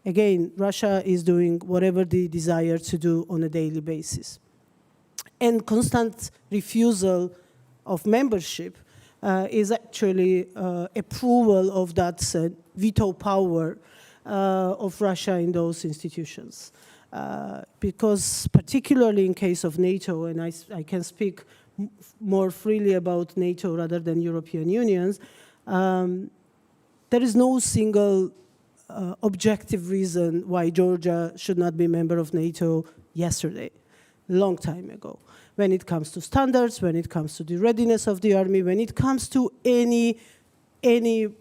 Again, Russia is doing whatever they desire to do on a daily basis. And constant refusal of membership is actually approval of that veto power of Russia in those institutions. Because particularly in case of NATO, and I can speak more freely about NATO rather than European Unions, there is no single objective reason why Georgia should not be a member of NATO yesterday, long time ago. When it comes to standards, when it comes to the readiness of the army, when it comes to any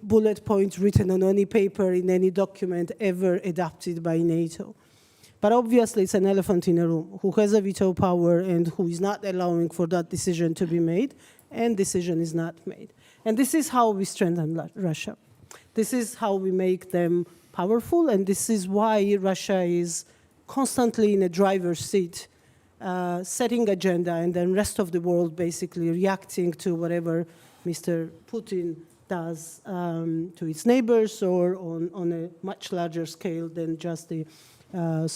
bullet point written on any paper in any document ever adopted by NATO. But obviously it's an elephant in a room who has a veto power and who is not allowing for that decision to be made, and decision is not made. And this is how we strengthen Russia. This is how we make them powerful, and this is why Russia is constantly in a driver's seat, setting agenda, and then rest of the world basically reacting to whatever Mr. Putin does to its neighbors or on a much larger scale than just the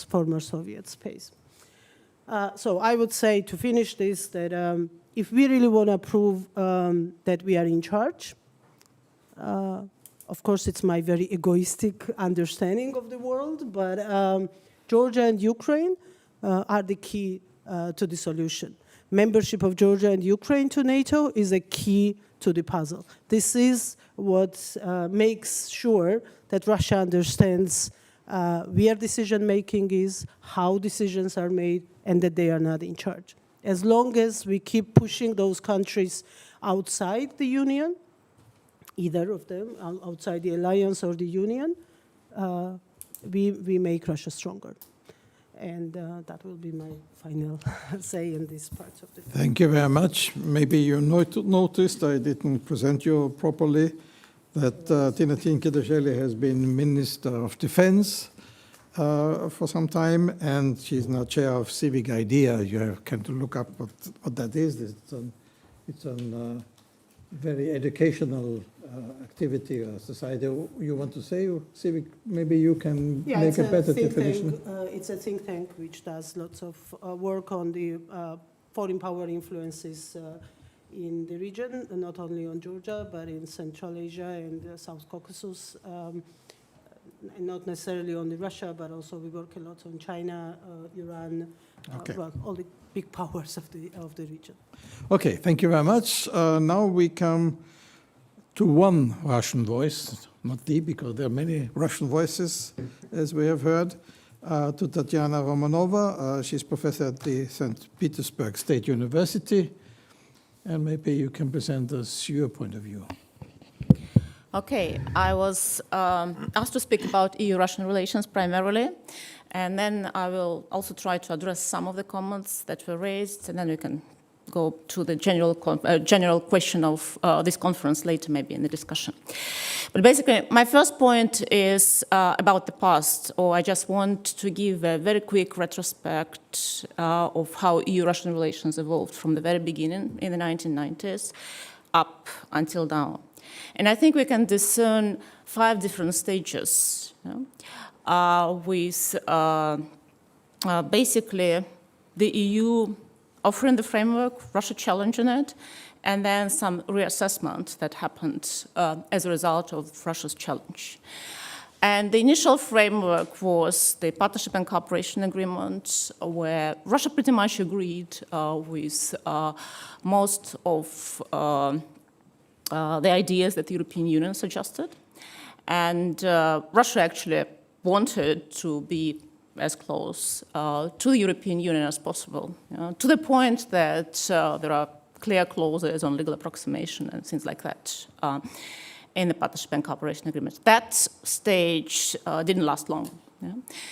former Soviet space. So I would say, to finish this, that if we really want to prove that we are in charge, of course it's my very egoistic understanding of the world, but Georgia and Ukraine are the key to the solution. Membership of Georgia and Ukraine to NATO is a key to the puzzle. This is what makes sure that Russia understands where decision-making is, how decisions are made, and that they are not in charge. As long as we keep pushing those countries outside the Union, either of them, outside the alliance or the Union, we make Russia stronger. And that will be my final say in this part of the film. Thank you very much. Maybe you noticed I didn't present you properly, that TINATIN KHIDASHELI has been Minister of Defense for some time, and she's now chair of Civic Idea. You can look up what that is. It's a very educational activity or society. You want to say, Civic, maybe you can make a better definition? It's a think tank which does lots of work on the foreign power influences in the region, not only on Georgia, but in Central Asia and South Caucasus, and not necessarily on Russia, but also we work a lot on China, Iran, well, all the big powers of the region. Okay, thank you very much. Now we come to one Russian voice, not the, because there are many Russian voices, as we have heard, to Tatiana Romanova. She's professor at the St. Petersburg State University. And maybe you can present us your point of view. Okay, I was asked to speak about EU-Russian relations primarily, and then I will also try to address some of the comments that were raised, and then we can go to the general question of this conference later, maybe in the discussion. But basically, my first point is about the past, or I just want to give a very quick retrospect of how EU-Russian relations evolved from the very beginning in the 1990s up until now. And I think we can discern 5 different stages, with basically the EU offering the framework, Russia challenging it, and then some reassessment that happened as a result of Russia's challenge. And the initial framework was the Partnership and Cooperation Agreement, where Russia pretty much agreed with most of the ideas that the European Union suggested. And Russia actually wanted to be as close to the European Union as possible, to the point that there are clear clauses on legal approximation and things like that in the Partnership and Cooperation Agreement. That stage didn't last long.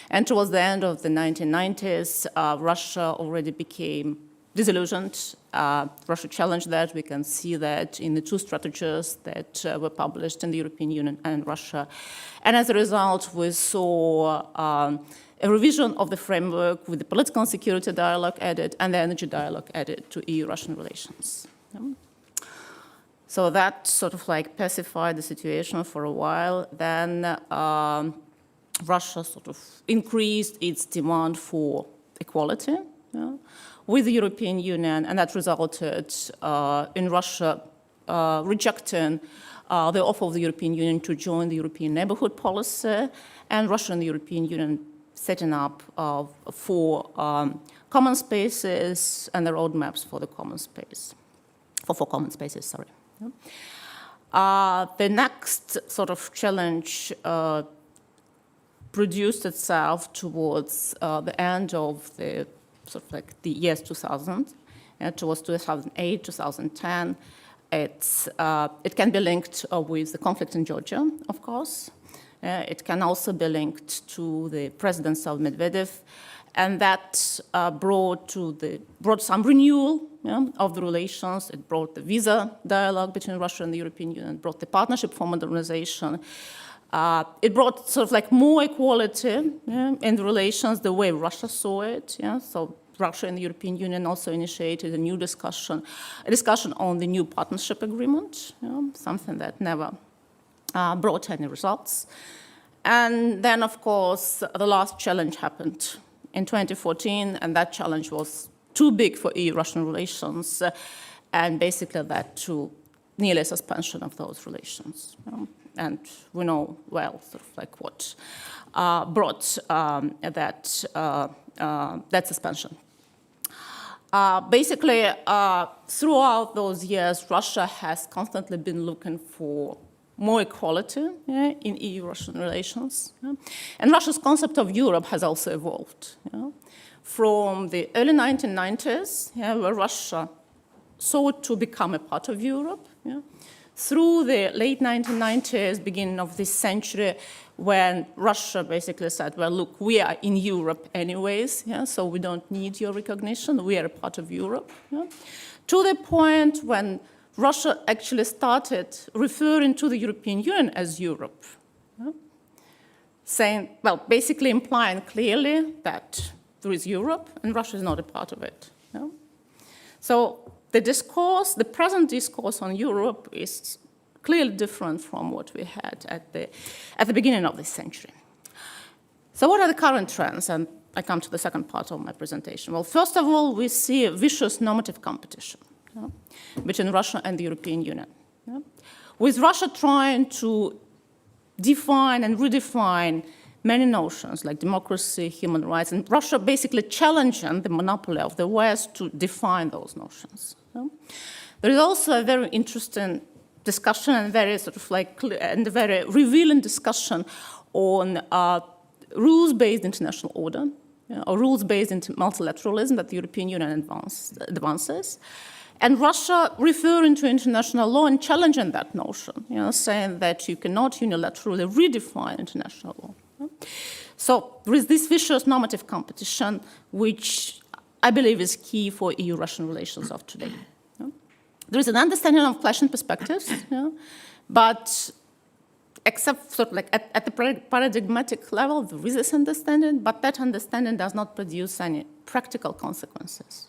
And towards the end of the 1990s, Russia already became disillusioned. Russia challenged that. We can see that in the two strategies that were published in the European Union and Russia. And as a result, we saw a revision of the framework with the political and security dialogue added and the energy dialogue added to EU-Russian relations. So that sort of like pacified the situation for a while. Then Russia sort of increased its demand for equality with the European Union, and that resulted in Russia rejecting the offer of the European Union to join the European Neighbourhood policy, and Russia and the European Union setting up four common spaces and the roadmaps for the common space, for four common spaces, sorry. The next sort of challenge produced itself towards the end of the sort of like the years 2000, towards 2008, 2010. It can be linked with the conflict in Georgia, of course. It can also be linked to the presidency of Medvedev, and that brought some renewal of the relations. It brought the visa dialogue between Russia and the European Union, brought the partnership for modernization. It brought sort of like more equality in the relations the way Russia saw it. So Russia and the European Union also initiated a new discussion, on the new partnership agreement, something that never brought any results. And then, of course, the last challenge happened in 2014, and that challenge was too big for EU-Russian relations, and basically led to nearly a suspension of those relations. And we know well sort of like what brought that suspension. Basically, throughout those years, Russia has constantly been looking for more equality in EU-Russian relations. And Russia's concept of Europe has also evolved. From the early 1990s, where Russia sought to become a part of Europe, through the late 1990s, beginning of this century, when Russia basically said, well, look, we are in Europe anyways, so we don't need your recognition, we are a part of Europe. To the point when Russia actually started referring to the European Union as Europe, saying, well, basically implying clearly that there is Europe and Russia is not a part of it. So the discourse, the present discourse on Europe is clearly different from what we had at the beginning of this century. So what are the current trends? And I come to the second part of my presentation. Well, first of all, we see a vicious normative competition between Russia and the European Union, with Russia trying to define and redefine many notions like democracy, human rights, and Russia basically challenging the monopoly of the West to define those notions. There is also a very interesting discussion and very sort of like and a very revealing discussion on rules-based international order, or rules-based multilateralism that the European Union advances. And Russia referring to international law and challenging that notion, saying that you cannot unilaterally redefine international law. So there is this vicious normative competition, which I believe is key for EU-Russian relations of today. There is an understanding of clashing perspectives, but except sort of like at the paradigmatic level, there is this understanding, but that understanding does not produce any practical consequences.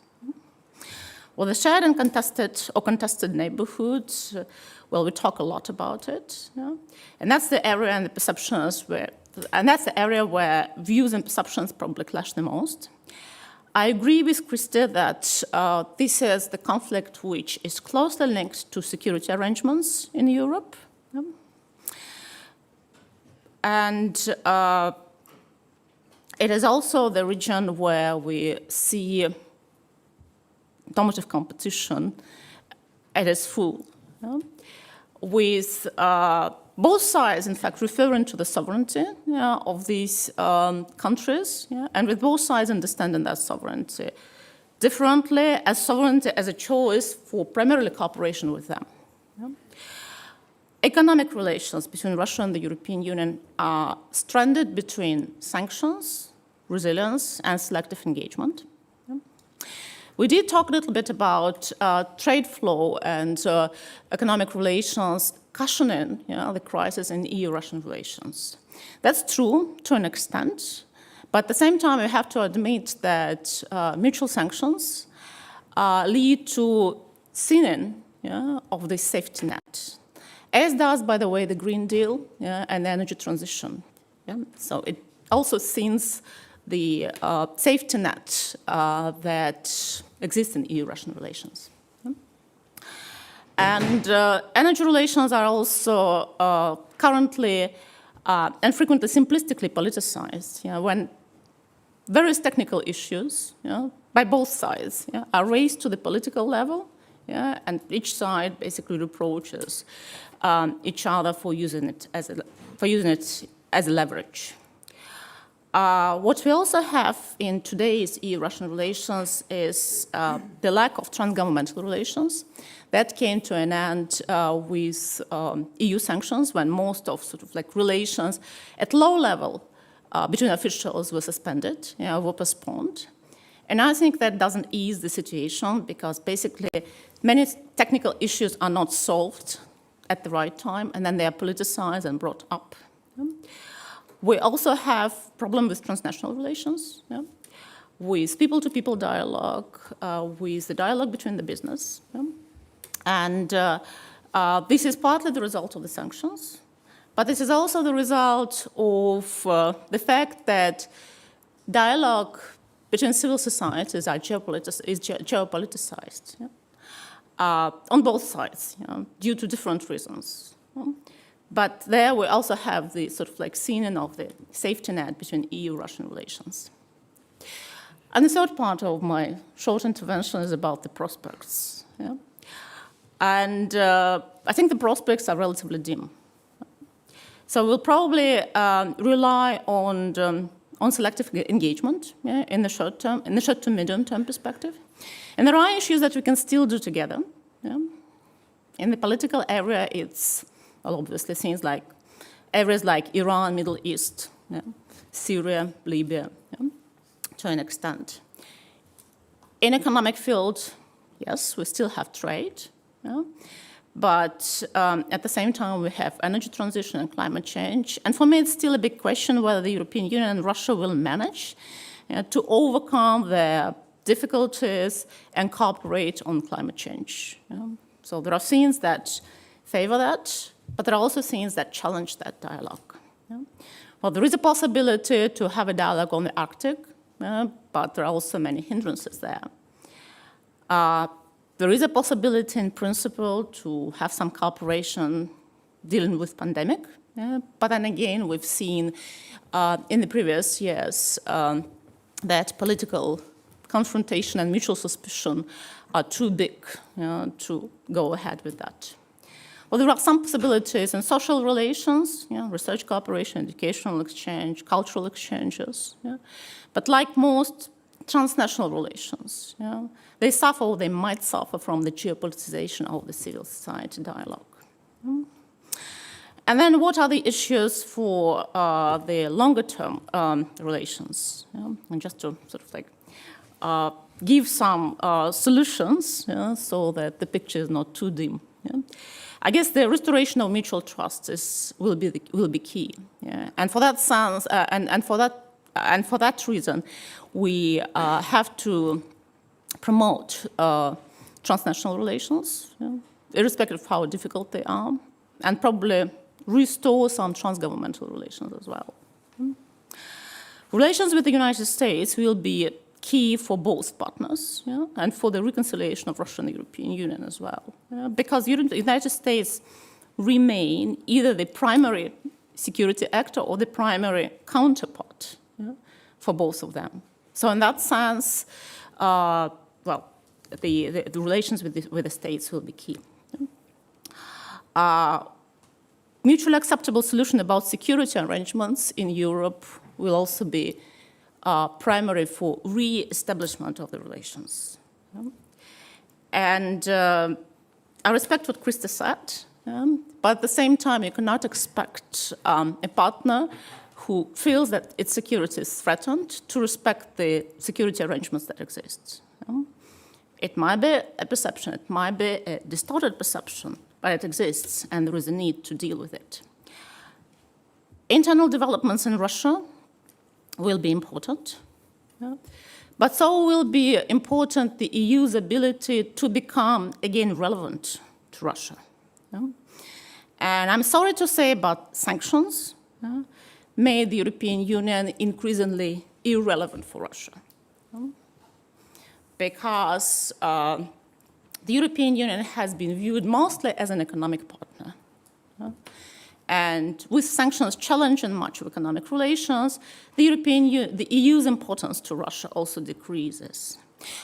Well, the shared and contested neighborhoods, well, we talk a lot about it, and that's the area and the perceptions that's the area where views and perceptions probably clash the most. I agree with KRISTI that this is the conflict which is closely linked to security arrangements in Europe. And it is also the region where we see normative competition at its full, with both sides, in fact, referring to the sovereignty of these countries, and with both sides understanding that sovereignty differently, as sovereignty as a choice for primarily cooperation with them. Economic relations between Russia and the European Union are stranded between sanctions, resilience, and selective engagement. We did talk a little bit about trade flow and economic relations cushioning the crisis in EU-Russian relations. That's true to an extent, but at the same time, we have to admit that mutual sanctions lead to thinning of the safety net, as does, by the way, the Green Deal and the energy transition. So it also thins the safety net that exists in EU-Russian relations. And energy relations are also currently and frequently simplistically politicized when various technical issues by both sides are raised to the political level, and each side basically reproaches each other for using it as a leverage. What we also have in today's EU-Russian relations is the lack of trans-governmental relations. That came to an end with EU sanctions, when most of relations at low level between officials were suspended, were postponed. And I think that doesn't ease the situation, because basically many technical issues are not solved at the right time, and then they are politicized and brought up. We also have problem with transnational relations, with people-to-people dialogue, with the dialogue between the business. And this is partly the result of the sanctions, but this is also the result of the fact that dialogue between civil societies is geopoliticized on both sides, due to different reasons. But there we also have the thinning of the safety net between EU-Russian relations. And the third part of my short intervention is about the prospects. And I think the prospects are relatively dim. So we'll probably rely on selective engagement in the short term, in the short to medium term perspective. And there are issues that we can still do together. In the political area, it's obviously things like areas like Iran, Middle East, Syria, Libya, to an extent. In economic field, yes, we still have trade, but at the same time we have energy transition and climate change. And for me, it's still a big question whether the European Union and Russia will manage to overcome their difficulties and cooperate on climate change. So there are things that favor that, but there are also things that challenge that dialogue. Well, there is a possibility to have a dialogue on the Arctic, but there are also many hindrances there. There is a possibility in principle to have some cooperation dealing with pandemic, but then again, we've seen in the previous years that political confrontation and mutual suspicion are too big to go ahead with that. Well, there are some possibilities in social relations, research cooperation, educational exchange, cultural exchanges. But like most transnational relations, they suffer or they might suffer from the geopoliticization of the civil society dialogue. And then what are the issues for the longer term relations? And just to give some solutions so that the picture is not too dim. I guess the restoration of mutual trust will be key, and for that sense, and for that reason, we have to promote transnational relations, irrespective of how difficult they are, and probably restore some transgovernmental relations as well. Relations with the United States will be key for both partners, and for the reconciliation of Russia and the European Union as well. Because the United States remain either the primary security actor or the primary counterpart for both of them. So in that sense, well, the relations with the States will be key. mutually acceptable solution about security arrangements in Europe will also be primary for re-establishment of the relations. And I respect what KRISTI said, but at the same time, you cannot expect a partner who feels that its security is threatened to respect the security arrangements that exist. It might be a perception, it might be a distorted perception, but it exists, and there is a need to deal with it. Internal developments in Russia will be important, but so will be important the EU's ability to become, again, relevant to Russia. And I'm sorry to say, but sanctions made the European Union increasingly irrelevant for Russia. Because the European Union has been viewed mostly as an economic partner. And with sanctions challenging much of economic relations, the EU's importance to Russia also decreases.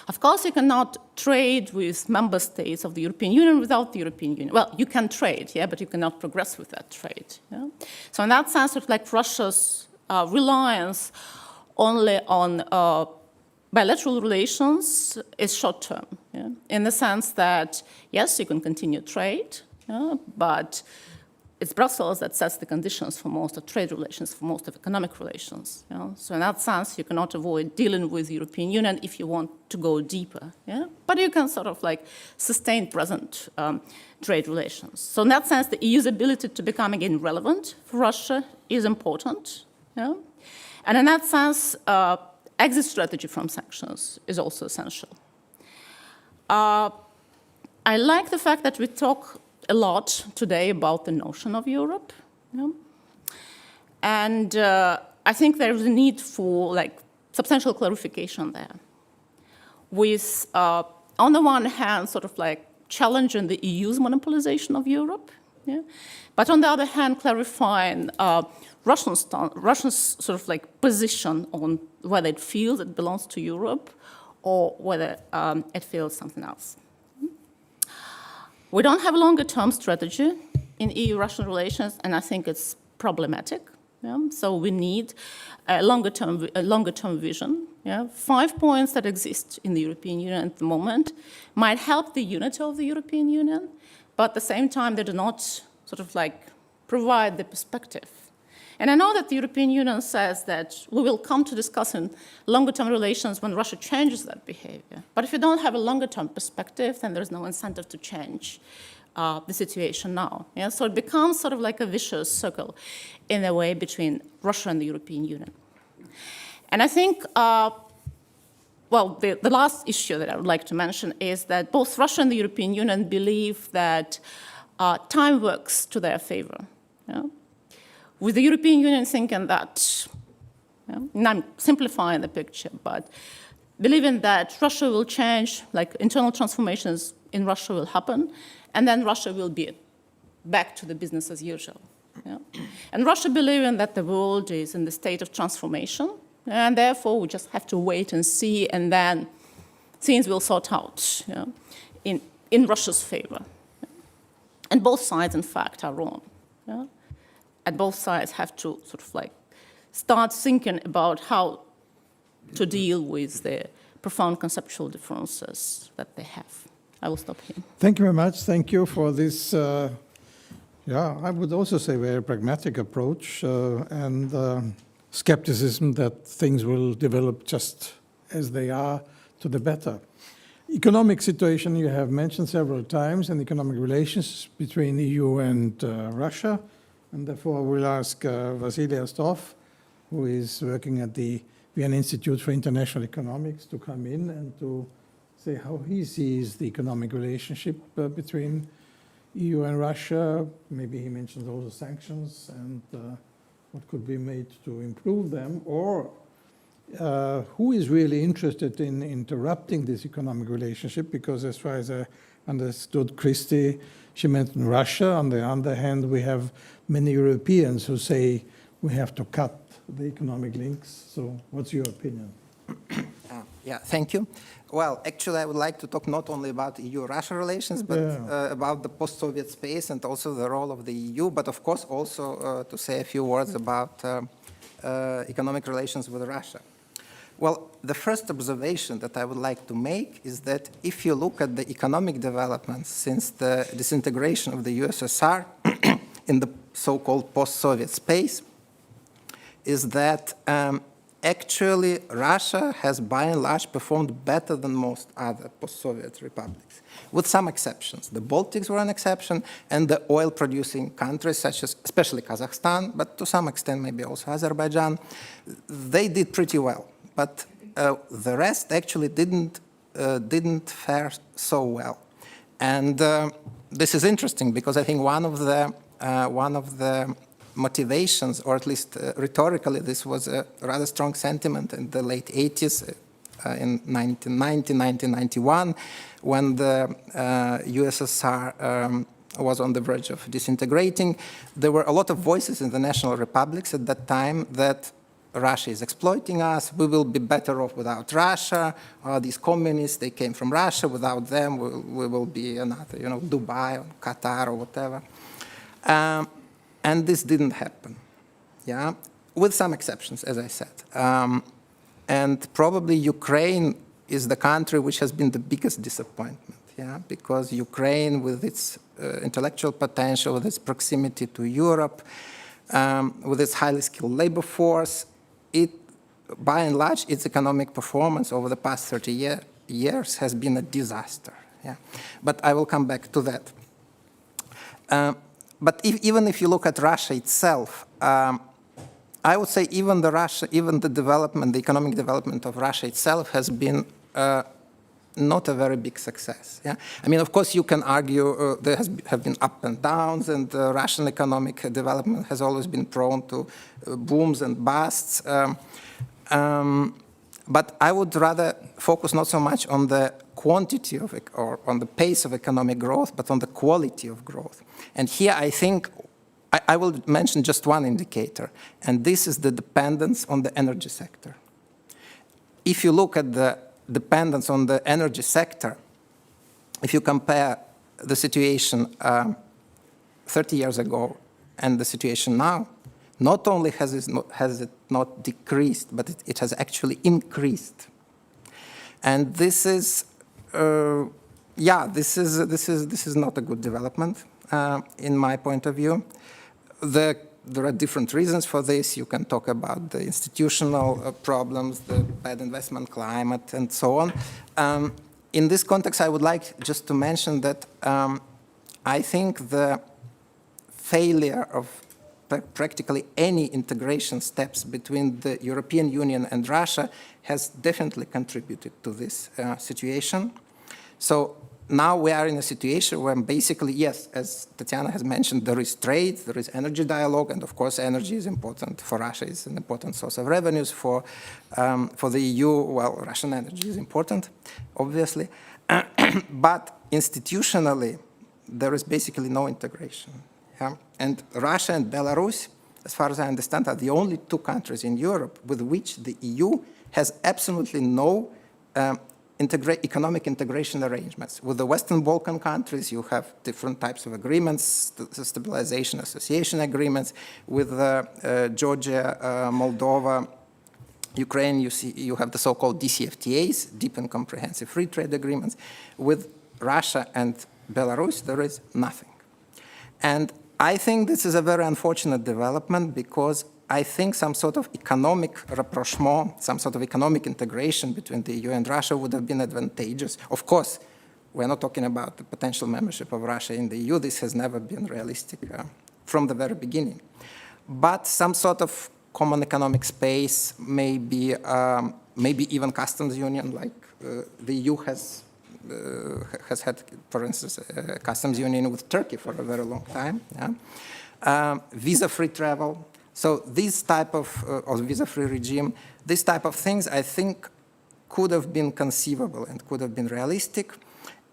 Of course, you cannot trade with member states of the European Union without the European Union. Well, you can trade, but you cannot progress with that trade. So in that sense, it's like Russia's reliance only on bilateral relations is short-term, in the sense that, yes, you can continue trade, but it's Brussels that sets the conditions for most of trade relations, for most of economic relations. So in that sense, you cannot avoid dealing with the European Union if you want to go deeper. But you can sort of like sustain present trade relations. So in that sense, the EU's ability to become again relevant for Russia is important. And in that sense, exit strategy from sanctions is also essential. I like the fact that we talk a lot today about the notion of Europe. And I think there is a need for like substantial clarification there. With, on the one hand, sort of like challenging the EU's monopolization of Europe, but on the other hand, clarifying Russia's sort of like position on whether it feels it belongs to Europe or whether it feels something else. We don't have a longer-term strategy in EU-Russian relations, and I think it's problematic. So we need a longer-term vision. 5 points that exist in the European Union at the moment might help the unity of the European Union, but at the same time, they do not sort of like provide the perspective. And I know that the European Union says that we will come to discussing longer-term relations when Russia changes that behavior. But if you don't have a longer-term perspective, then there's no incentive to change the situation now. So it becomes sort of like a vicious circle in a way between Russia and the European Union. And I think, the last issue that I would like to mention is that both Russia and the European Union believe that time works to their favor. With the European Union thinking that, and I'm simplifying the picture, but believing that Russia will change, like internal transformations in Russia will happen, and then Russia will be back to the business as usual. And Russia believing that the world is in the state of transformation, and therefore we just have to wait and see, and then things will sort out in Russia's favor. And both sides, in fact, are wrong. And both sides have to sort of like start thinking about how to deal with the profound conceptual differences that they have. I will stop here. Thank you very much. Thank you for this, I would also say very pragmatic approach and skepticism that things will develop just as they are to the better. Economic situation you have mentioned several times, and economic relations between the EU and Russia. And therefore, we'll ask Vasily ASTROV, who is working at the Vienna Institute for International Economics, to come in and to say how he sees the economic relationship between EU and Russia. Maybe he mentions also sanctions and what could be made to improve them, or who is really interested in interrupting this economic relationship, because as far as I understood KRISTI, she mentioned Russia. On the other hand, we have many Europeans who say we have to cut the economic links. So what's your opinion? Yeah, thank you. Well, actually, I would like to talk not only about EU-Russia relations, but about the post-Soviet space and also the role of the EU, but of course also to say a few words about economic relations with Russia. Well, the first observation that I would like to make is that if you look at the economic developments since the disintegration of the USSR in the so-called post-Soviet space, is that actually Russia has by and large performed better than most other post-Soviet republics, with some exceptions. The Baltics were an exception, and the oil-producing countries such as, especially Kazakhstan, but to some extent maybe also Azerbaijan, they did pretty well. But the rest actually didn't fare so well. And this is interesting because I think one of the motivations, or at least rhetorically, this was a rather strong sentiment in the late 80s, in 1990, 1991, when the USSR was on the verge of disintegrating. There were a lot of voices in the national republics at that time that Russia is exploiting us, we will be better off without Russia, these communists, they came from Russia, without them we will be another, Dubai or Qatar or whatever. And this didn't happen, yeah, with some exceptions, as I said. And probably Ukraine is the country which has been the biggest disappointment, yeah, because Ukraine, with its intellectual potential, with its proximity to Europe, with its highly skilled labor force, by and large, its economic performance over the past 30 years has been a disaster. Yeah? But I will come back to that. But even if you look at Russia itself, I would say even the economic development of Russia itself has been not a very big success. Yeah? I mean, of course, you can argue there have been ups and downs, and Russian economic development has always been prone to booms and busts. But I would rather focus not so much on the quantity of or on the pace of economic growth, but on the quality of growth. And here I think I will mention just one indicator, and this is the dependence on the energy sector. If you look at the dependence on the energy sector, if you compare the situation 30 years ago and the situation now, not only has it not decreased, but it has actually increased. And this is, this is not a good development in my point of view. There are different reasons for this. You can talk about the institutional problems, the bad investment climate, and so on. In this context, I would like just to mention that I think the failure of practically any integration steps between the European Union and Russia has definitely contributed to this situation. So now we are in a situation where basically, yes, as Tatiana has mentioned, there is trade, there is energy dialogue, and of course energy is important for Russia, it's an important source of revenues for the EU. Well, Russian energy is important, obviously. But institutionally, there is basically no integration. Yeah? And Russia and Belarus, as far as I understand, are the only two countries in Europe with which the EU has absolutely no economic integration arrangements. With the Western Balkan countries, you have different types of agreements, the stabilization association agreements. With Georgia, Moldova, Ukraine, you have the so-called DCFTAs, deep and comprehensive free trade agreements. With Russia and Belarus, there is nothing. And I think this is a very unfortunate development because I think some sort of economic rapprochement, some sort of economic integration between the EU and Russia would have been advantageous. Of course, we're not talking about the potential membership of Russia in the EU. This has never been realistic from the very beginning. But some sort of common economic space, maybe even customs union, like the EU has had, for instance, a customs union with Turkey for a very long time. Yeah? Visa-free travel. So this type of visa-free regime, this type of things, I think, could have been conceivable and could have been realistic.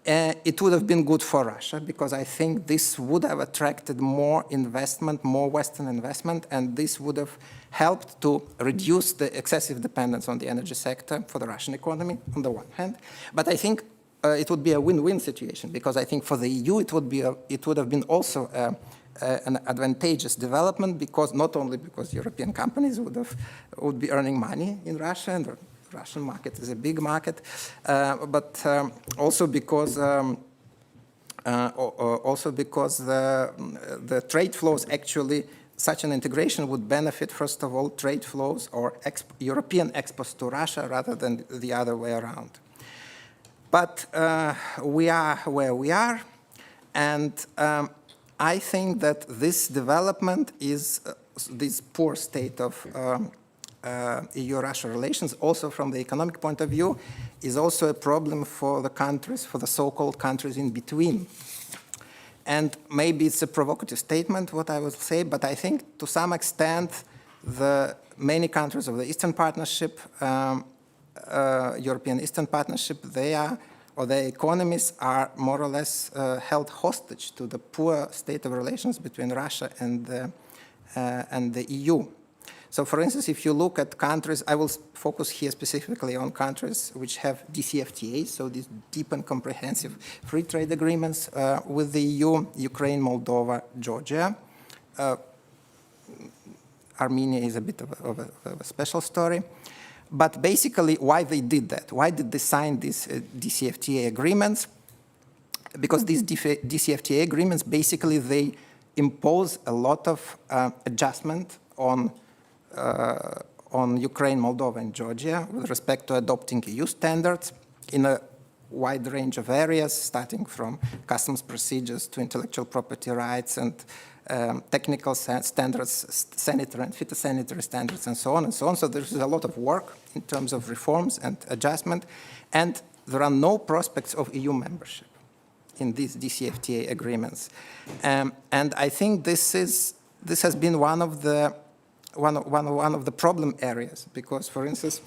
it would have been good for Russia, because I think this would have attracted more investment, more Western investment, and this would have helped to reduce the excessive dependence on the energy sector for the Russian economy, on the one hand. But I think it would be a win-win situation, because I think for the EU it would have been also an advantageous development, because not only because European companies would be earning money in Russia, and the Russian market is a big market, but also because the trade flows, actually such an integration would benefit, first of all, trade flows or European exports to Russia rather than the other way around. But we are where we are, and I think that this development is this poor state of EU-Russia relations, also from the economic point of view, is also a problem for the countries, for the so-called countries in between. And maybe it's a provocative statement, what I would say, but I think to some extent the many countries of the Eastern Partnership, European Eastern Partnership, their economies are more or less held hostage to the poor state of relations between Russia and the EU. So, for instance, if you look at countries, I will focus here specifically on countries which have DCFTAs, so these deep and comprehensive free trade agreements with the EU: Ukraine, Moldova, Georgia. Armenia is a bit of a special story. But basically, why they did that? Why did they sign these DCFTA agreements? Because these DCFTA agreements, basically, they impose a lot of adjustment on Ukraine, Moldova, and Georgia with respect to adopting EU standards in a wide range of areas, starting from customs procedures to intellectual property rights and technical standards, sanitary and phytosanitary standards, and so on and so on. So there's a lot of work in terms of reforms and adjustment, and there are no prospects of EU membership in these DCFTA agreements. And I think this has been one of the problem areas, because, for instance,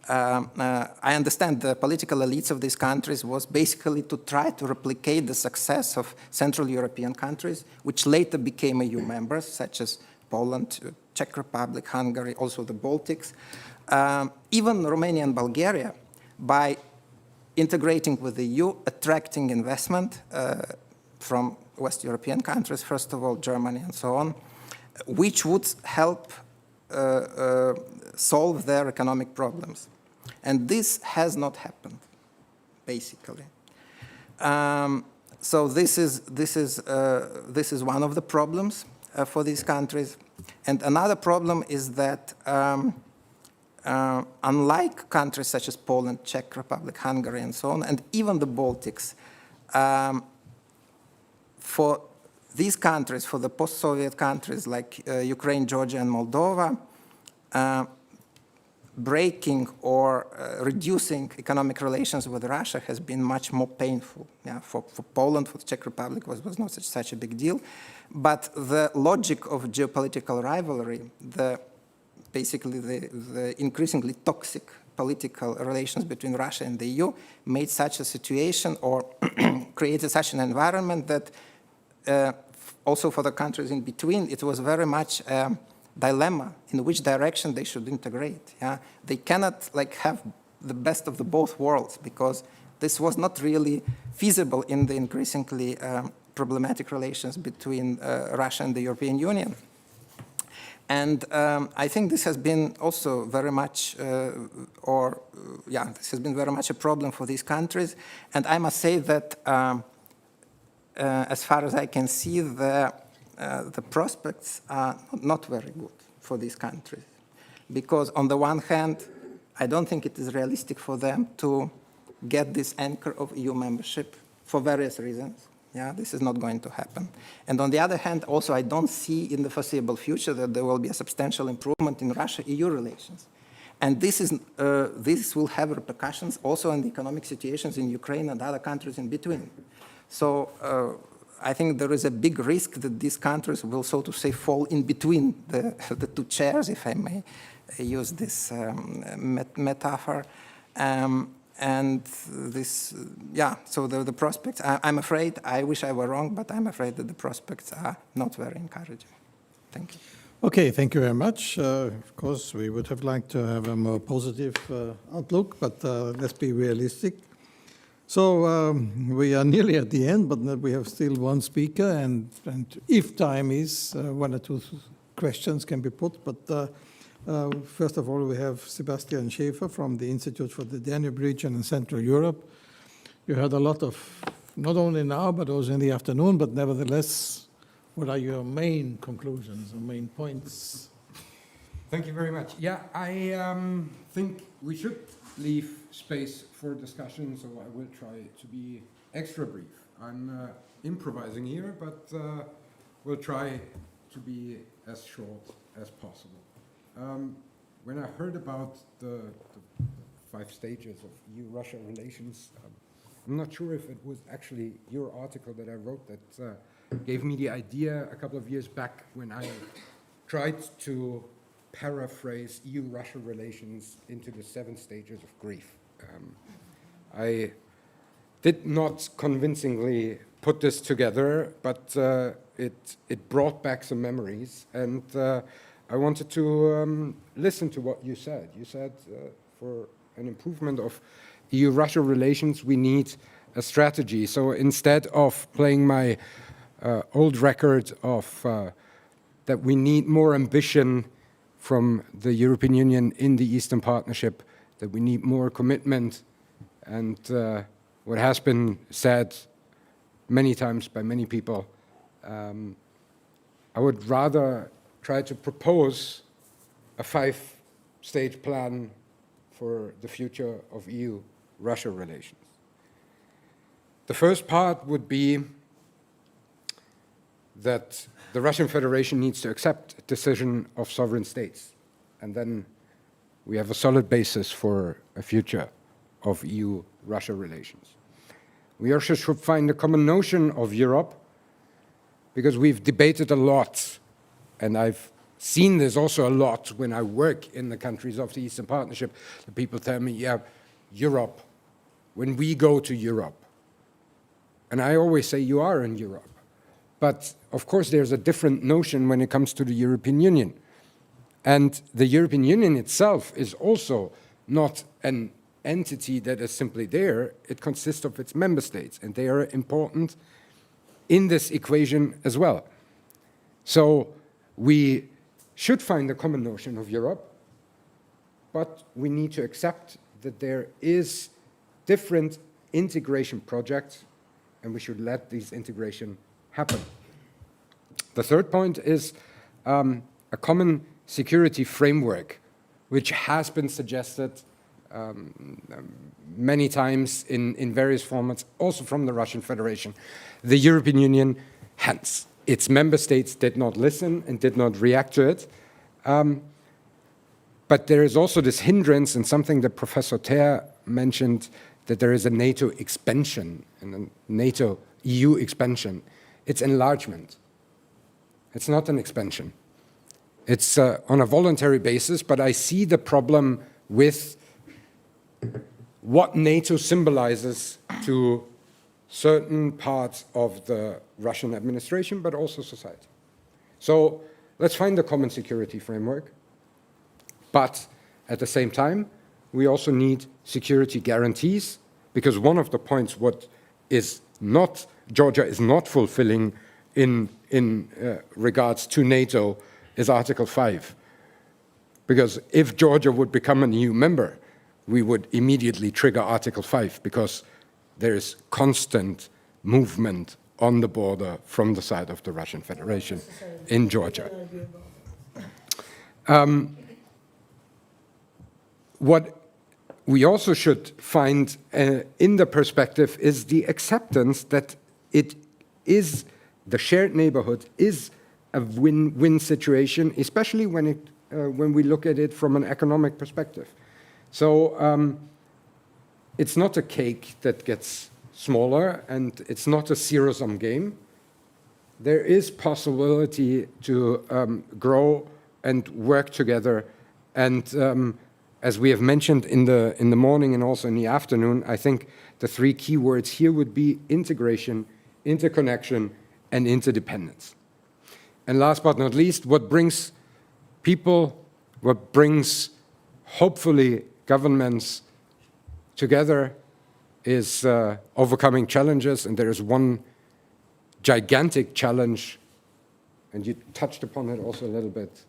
I understand the political elites of these countries was basically to try to replicate the success of Central European countries, which later became EU members, such as Poland, Czech Republic, Hungary, also the Baltics, even Romania and Bulgaria, by integrating with the EU, attracting investment from West European countries, first of all, Germany and so on, which would help solve their economic problems. And this has not happened, basically. So this is one of the problems for these countries. And another problem is that unlike countries such as Poland, Czech Republic, Hungary, and so on, and even the Baltics, for these countries, for the post-Soviet countries like Ukraine, Georgia, and Moldova, breaking or reducing economic relations with Russia has been much more painful. Yeah, for Poland, for the Czech Republic, was not such a big deal. But the logic of geopolitical rivalry, basically the increasingly toxic political relations between Russia and the EU, made such a situation or created such an environment that also for the countries in between, it was very much a dilemma in which direction they should integrate. Yeah? They cannot have the best of the both worlds, because this was not really feasible in the increasingly problematic relations between Russia and the European Union. And I think this has been also very much, this has been very much a problem for these countries. And I must say that as far as I can see, the prospects are not very good for these countries. Because on the one hand, I don't think it is realistic for them to get this anchor of EU membership for various reasons. Yeah, this is not going to happen. And on the other hand, also, I don't see in the foreseeable future that there will be a substantial improvement in Russia-EU relations. And this will have repercussions also on the economic situations in Ukraine and other countries in between. So I think there is a big risk that these countries will, so to say, fall in between the two chairs, if I may use this metaphor. And this, yeah, so the prospects, I'm afraid, I wish I were wrong, but I'm afraid that the prospects are not very encouraging. Thank you. Okay, thank you very much. Of course, we would have liked to have a more positive outlook, but let's be realistic. So we are nearly at the end, but we have still one speaker, and if time is, one or two questions can be put. But first of all, we have Sebastian SCHÄFFER from the Institute for the Danube region in Central Europe. You heard a lot of, not only now, but also in the afternoon, but nevertheless, what are your main conclusions or main points? Thank you very much. Yeah, I think we should leave space for discussion, so I will try to be extra brief. I'm improvising here, but we'll try to be as short as possible. When I heard about the 5 stages of EU-Russia relations, I'm not sure if it was actually your article that I wrote that gave me the idea a couple of years back when I tried to paraphrase EU-Russia relations into the 7 stages of grief. I did not convincingly put this together, but it brought back some memories, and I wanted to listen to what you said. You said for an improvement of EU-Russia relations, we need a strategy. So instead of playing my old record of that we need more ambition from the European Union in the Eastern Partnership, that we need more commitment, and what has been said many times by many people, I would rather try to propose a 5-stage plan for the future of EU-Russia relations. The first part would be that the Russian Federation needs to accept a decision of sovereign states, and then we have a solid basis for a future of EU-Russia relations. We also should find a common notion of Europe, because we've debated a lot, and I've seen this also a lot when I work in the countries of the Eastern Partnership. The people tell me, yeah, Europe, when we go to Europe. And I always say, you are in Europe. But of course, there's a different notion when it comes to the European Union. And the European Union itself is also not an entity that is simply there. It consists of its member states, and they are important in this equation as well. So we should find a common notion of Europe, but we need to accept that there is different integration projects, and we should let these integration happen. The third point is a common security framework, which has been suggested many times in various formats, also from the Russian Federation. The European Union, hence, its member states did not listen and did not react to it. But there is also this hindrance, and something that Professor THER mentioned, that there is a NATO expansion and a NATO-EU expansion. It's enlargement. It's not an expansion. It's on a voluntary basis, but I see the problem with what NATO symbolizes to certain parts of the Russian administration, but also society. So let's find a common security framework, but at the same time, we also need security guarantees, because one of the points what is not, Georgia is not fulfilling in regards to NATO is Article 5. Because if Georgia would become an EU member, we would immediately trigger Article 5, because there is constant movement on the border from the side of the Russian Federation in Georgia. What we also should find in the perspective is the acceptance that it is, the shared neighborhood is a win-win situation, especially when we look at it from an economic perspective. So it's not a cake that gets smaller, and it's not a zero-sum game. There is possibility to grow and work together, and as we have mentioned in the morning and also in the afternoon, I think the three key words here would be integration, interconnection, and interdependence. And last but not least, what brings people, what brings hopefully governments together is overcoming challenges, and there is one gigantic challenge, and you touched upon it also a little bit,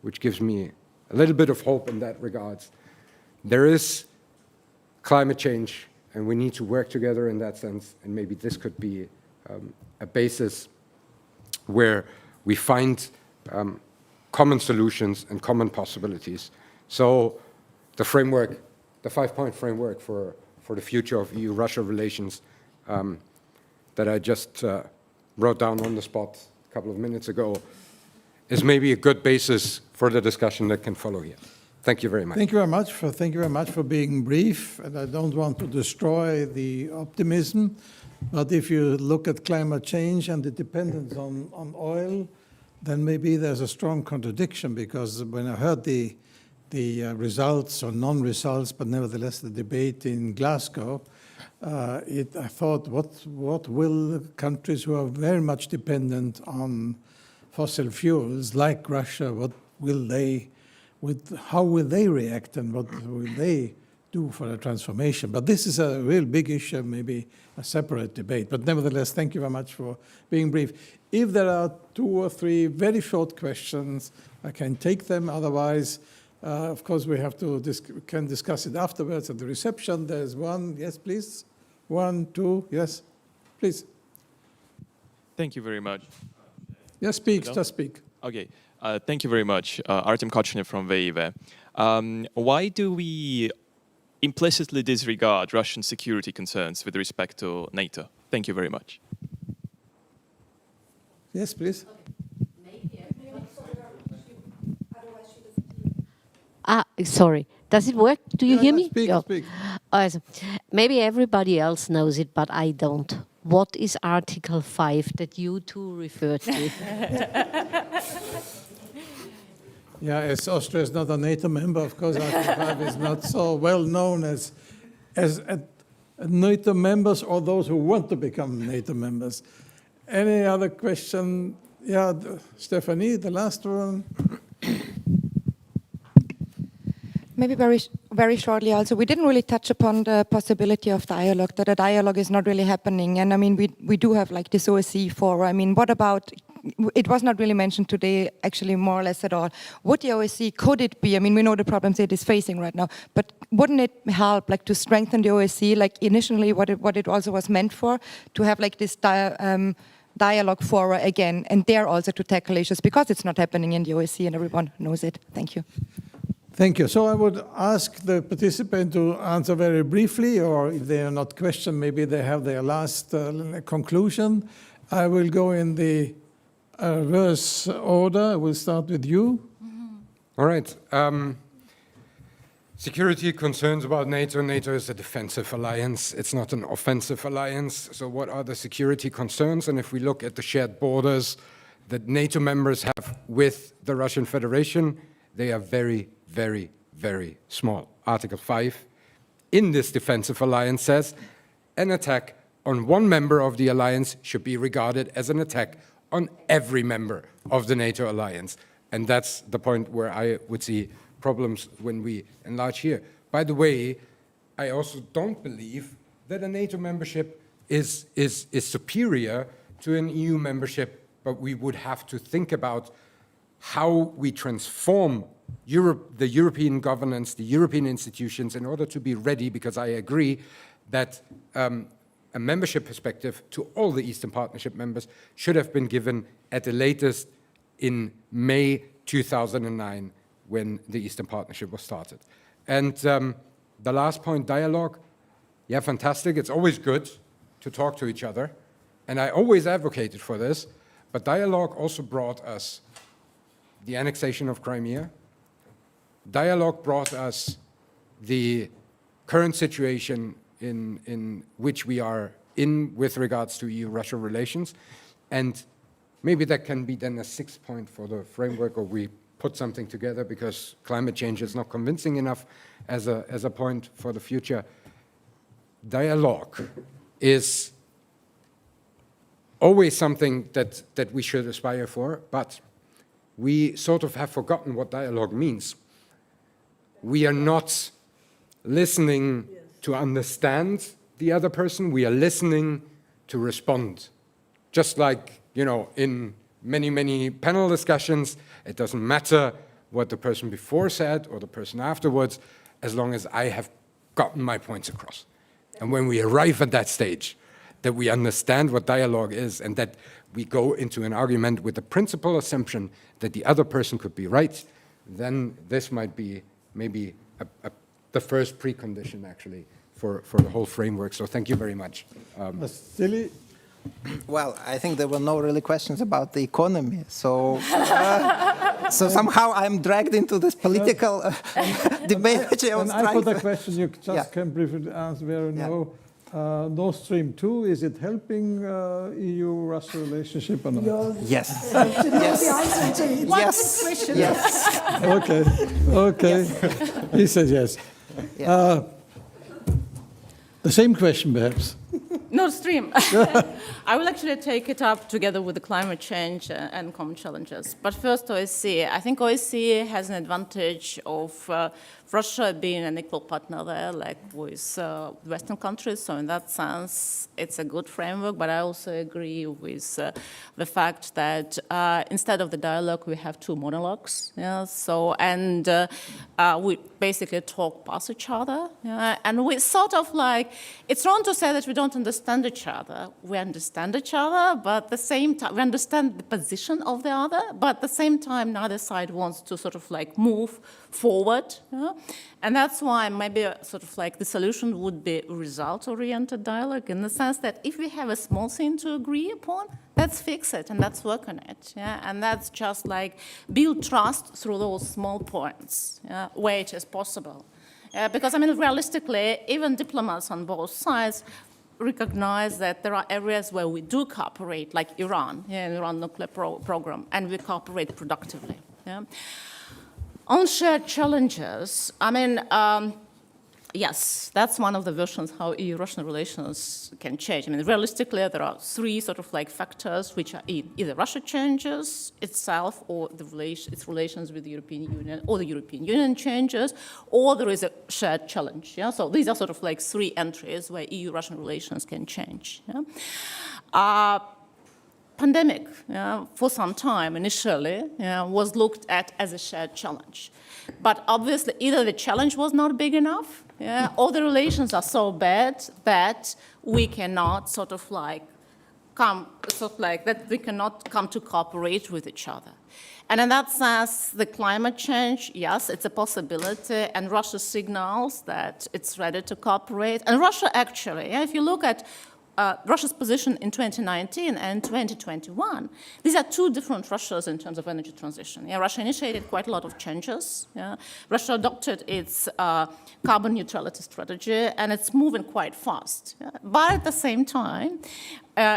which gives me a little bit of hope in that regard. There is climate change, and we need to work together in that sense, and maybe this could be a basis where we find common solutions and common possibilities. So the framework, the 5-point framework for the future of EU-Russia relations that I just wrote down on the spot a couple of minutes ago is maybe a good basis for the discussion that can follow here. Thank you very much. Thank you very much for being brief, and I don't want to destroy the optimism, but if you look at climate change and the dependence on oil, then maybe there's a strong contradiction, because when I heard the results or non-results, but nevertheless the debate in Glasgow, I thought, what will countries who are very much dependent on fossil fuels, like Russia, how will they react, and what will they do for a transformation? But this is a real big issue, maybe a separate debate. But nevertheless, thank you very much for being brief. If there are 2 or 3 very short questions, I can take them. Otherwise, of course, we have to can discuss it afterwards at the reception. There's one. Yes, please. 1, 2. Yes, please. Thank you very much. Yes, speak. Hello? Just speak. Okay. Thank you very much. Artem Kochnev from VEIVE. Why do we implicitly disregard Russian security concerns with respect to NATO? Thank you very much. Yes, please. Sorry. Does it work? Do you hear me? Speak, Yeah. speak. Maybe everybody else knows it, but I don't. What is Article 5 that you two referred to? Yeah, as Austria is not a NATO member, of course, Article 5 is not so well known as NATO members or those who want to become NATO members. Any other question? Yeah, Stephanie, the last one. Maybe very shortly also, we didn't really touch upon the possibility of dialogue, that a dialogue is not really happening. And I mean, we do have like this OSCE forum. I mean, what about, it was not really mentioned today, actually more or less at all. Would the OSCE, could it be, I mean, we know the problems it is facing right now, but wouldn't it help like to strengthen the OSCE, like initially what it also was meant for, to have like this dialogue forum again, and there also to tackle issues, because it's not happening in the OSCE and everyone knows it. Thank you. Thank you. So I would ask the participant to answer very briefly, or if they are not questioned, maybe they have their last conclusion. I will go in the reverse order. I will start with you. All right. Security concerns about NATO. NATO is a defensive alliance. It's not an offensive alliance. So what are the security concerns? And if we look at the shared borders that NATO members have with the Russian Federation, they are very, very, very small. Article 5 in this defensive alliance says an attack on one member of the alliance should be regarded as an attack on every member of the NATO alliance. And that's the point where I would see problems when we enlarge here. By the way, I also don't believe that a NATO membership is superior to an EU membership, but we would have to think about how we transform the European governance, the European institutions, in order to be ready, because I agree that a membership perspective to all the Eastern Partnership members should have been given at the latest in May 2009, when the Eastern Partnership was started. And the last point, dialogue. Yeah, fantastic. It's always good to talk to each other, and I always advocated for this, but dialogue also brought us the annexation of Crimea. Dialogue brought us the current situation in which we are in with regards to EU-Russia relations. And maybe that can be then a 6th point for the framework, or we put something together because climate change is not convincing enough as a point for the future. Dialogue is always something that we should aspire for, but we sort of have forgotten what dialogue means. We are not listening to understand the other person, we are listening to respond. Just like, you know, in many, many panel discussions, it doesn't matter what the person before said or the person afterwards, as long as I have gotten my points across. And when we arrive at that stage, that we understand what dialogue is and that we go into an argument with the principal assumption that the other person could be right, then this might be maybe the first precondition, actually, for the whole framework. So thank you very much. Vasily? Well, I think there were no really questions about the economy, so so somehow I'm dragged into this political debate. Which I was And I put trying a to- question, you just can briefly answer, where no. Nord Stream 2, is it helping EU-Russia relationship or not? Yes. Yes. Yes. Yes. Okay, okay. He says yes. Yeah. The same question, perhaps. Nord Stream. I will actually take it up together with the climate change and common challenges. But first, OSCE. I think OSCE has an advantage of Russia being an equal partner there, like with Western countries. So in that sense, it's a good framework. But I also agree with the fact that instead of the dialogue, we have two monologues. Yeah. So we basically talk past each other, and we sort of like, it's wrong to say that we don't understand each other. We understand each other, but at the same time, we understand the position of the other, but at the same time, neither side wants to sort of like move forward. And that's why maybe sort of like the solution would be result-oriented dialogue, in the sense that if we have a small thing to agree upon, let's fix it and let's work on it. Yeah? And that's just like build trust through those small points, where it is possible. Because, I mean, realistically, even diplomats on both sides recognize that there are areas where we do cooperate, like Iran, Iran nuclear program, and we cooperate productively. Yeah? On shared challenges, I mean, yes, that's one of the versions how EU-Russian relations can change. I mean, realistically, there are three sort of like factors which are either Russia changes itself, or its relations with the European Union, or the European Union changes, or there is a shared challenge. Yeah? So these are sort of like three entries where EU-Russian relations can change. Yeah? Pandemic, for some time initially, was looked at as a shared challenge. But obviously, either the challenge was not big enough, or the relations are so bad that we cannot sort of like we cannot come to cooperate with each other. And in that sense, the climate change, yes, it's a possibility, and Russia signals that it's ready to cooperate. And Russia actually, if you look at Russia's position in 2019 and 2021, these are two different Russias in terms of energy transition. Russia initiated quite a lot of changes. Russia adopted its carbon neutrality strategy, and it's moving quite fast. But at the same time,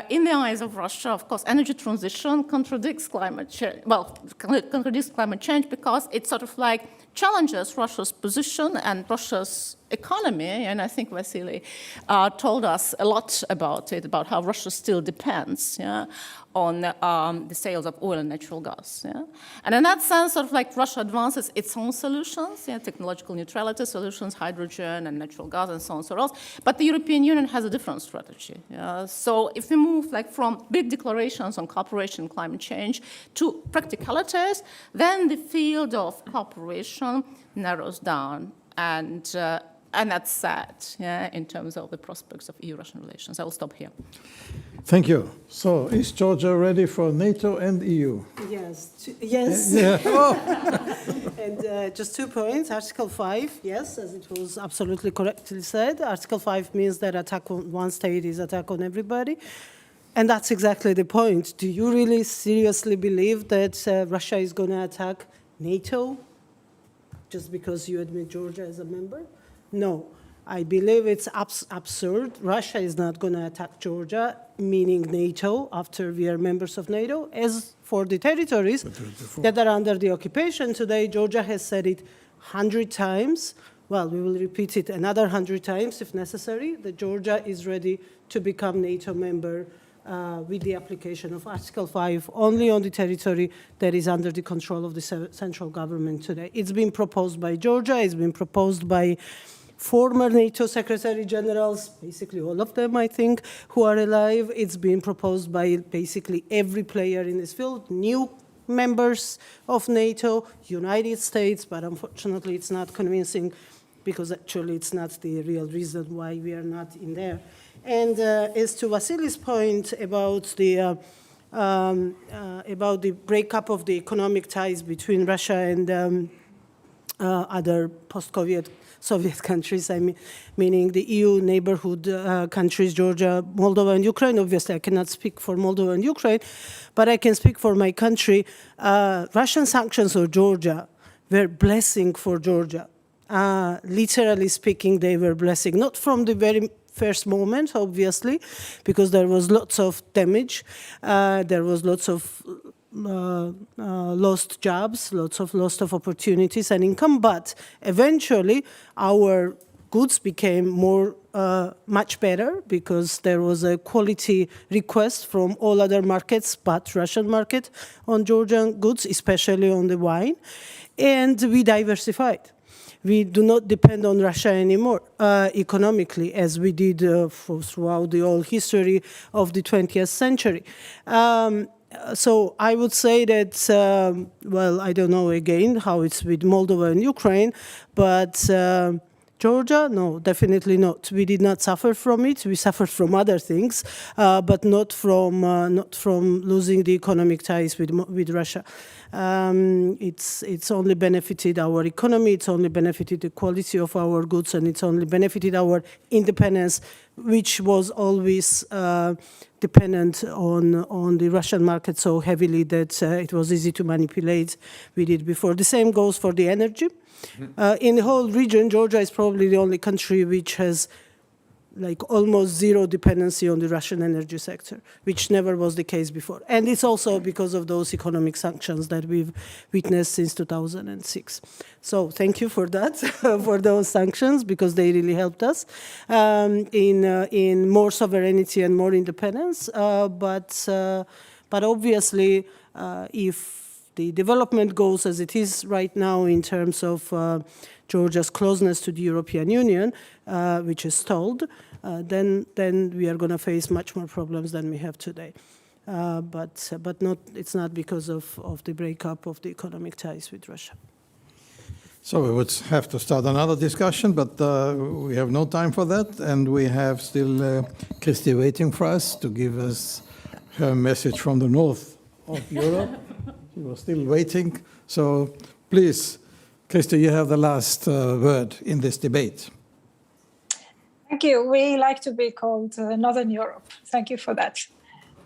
in the eyes of Russia, of course, energy transition contradicts climate change. Well, contradicts climate change because it sort of like challenges Russia's position and Russia's economy, and I think Vasily told us a lot about it, about how Russia still depends on the sales of oil and natural gas. And in that sense, sort of like Russia advances its own solutions, technological neutrality solutions, hydrogen and natural gas and so on and so forth, but the European Union has a different strategy. So if we move like from big declarations on cooperation and climate change to practicalities, then the field of cooperation narrows down, and that's sad, in terms of the prospects of EU-Russian relations. I will stop here. Thank you. So, is Georgia ready for NATO and EU? Yes. Yes. Yeah. And just 2 points. Article 5, yes, as it was absolutely correctly said. Article 5 means that attack on one state is attack on everybody. And that's exactly the point. Do you really seriously believe that Russia is going to attack NATO just because you admit Georgia as a member? No. I believe it's absurd. Russia is not going to attack Georgia, meaning NATO, after we are members of NATO. As for the territories that are under the occupation today, Georgia has said it 100 times. Well, we will repeat it another 100 times if necessary, that Georgia is ready to become NATO member with the application of Article 5 only on the territory that is under the control of the central government today. It's been proposed by Georgia, it's been proposed by former NATO Secretary Generals, basically all of them, I think, who are alive. It's been proposed by basically every player in this field, new members of NATO, United States, but unfortunately it's not convincing because actually it's not the real reason why we are not in there. And as to Vasily's point about the breakup of the economic ties between Russia and other post-Soviet countries, meaning the EU neighborhood countries, Georgia, Moldova, and Ukraine. Obviously, I cannot speak for Moldova and Ukraine, but I can speak for my country. Russian sanctions on Georgia were blessing for Georgia. Literally speaking, they were blessing, not from the very first moment, obviously, because there was lots of damage, there was lots of lost jobs, lots of loss of opportunities and income, but eventually our goods became much better because there was a quality request from all other markets but Russian market on Georgian goods, especially on the wine, and we diversified. We do not depend on Russia anymore economically, as we did throughout the whole history of the 20th century. So I would say that, well, I don't know again how it's with Moldova and Ukraine, but Georgia, no, definitely not. We did not suffer from it. We suffered from other things, but not from losing the economic ties with Russia. It's only benefited our economy, it's only benefited the quality of our goods, and it's only benefited our independence, which was always dependent on the Russian market so heavily that it was easy to manipulate. We did before. The same goes for the energy. In the whole region, Georgia is probably the only country which has like almost zero dependency on the Russian energy sector, which never was the case before. And it's also because of those economic sanctions that we've witnessed since 2006. So thank you for that, for those sanctions, because they really helped us in more sovereignty and more independence. But obviously, if the development goes as it is right now in terms of Georgia's closeness to the European Union, which is stalled, then we are going to face much more problems than we have today. But it's not because of the breakup of the economic ties with Russia. So we would have to start another discussion, but we have no time for that, and we have still KRISTI waiting for us to give us her message from the north of Europe. She was still waiting. So please, KRISTI, you have the last word in this debate. Thank you. We like to be called Northern Europe. Thank you for that.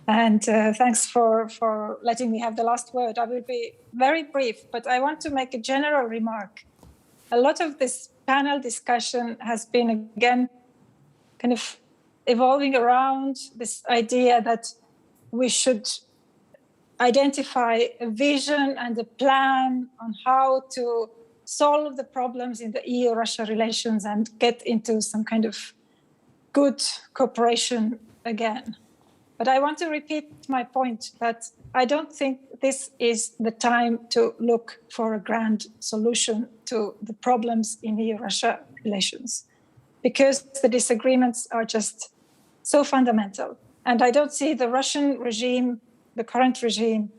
And thanks for letting me have the last word. I will be very brief, but I want to make a general remark. A lot of this panel discussion has been, again, kind of evolving around this idea that we should identify a vision and a plan on how to solve the problems in the EU-Russia relations and get into some kind of good cooperation again. But I want to repeat my point that I don't think this is the time to look for a grand solution to the problems in EU-Russia relations, because the disagreements are just so fundamental. And I don't see the Russian regime, the current regime,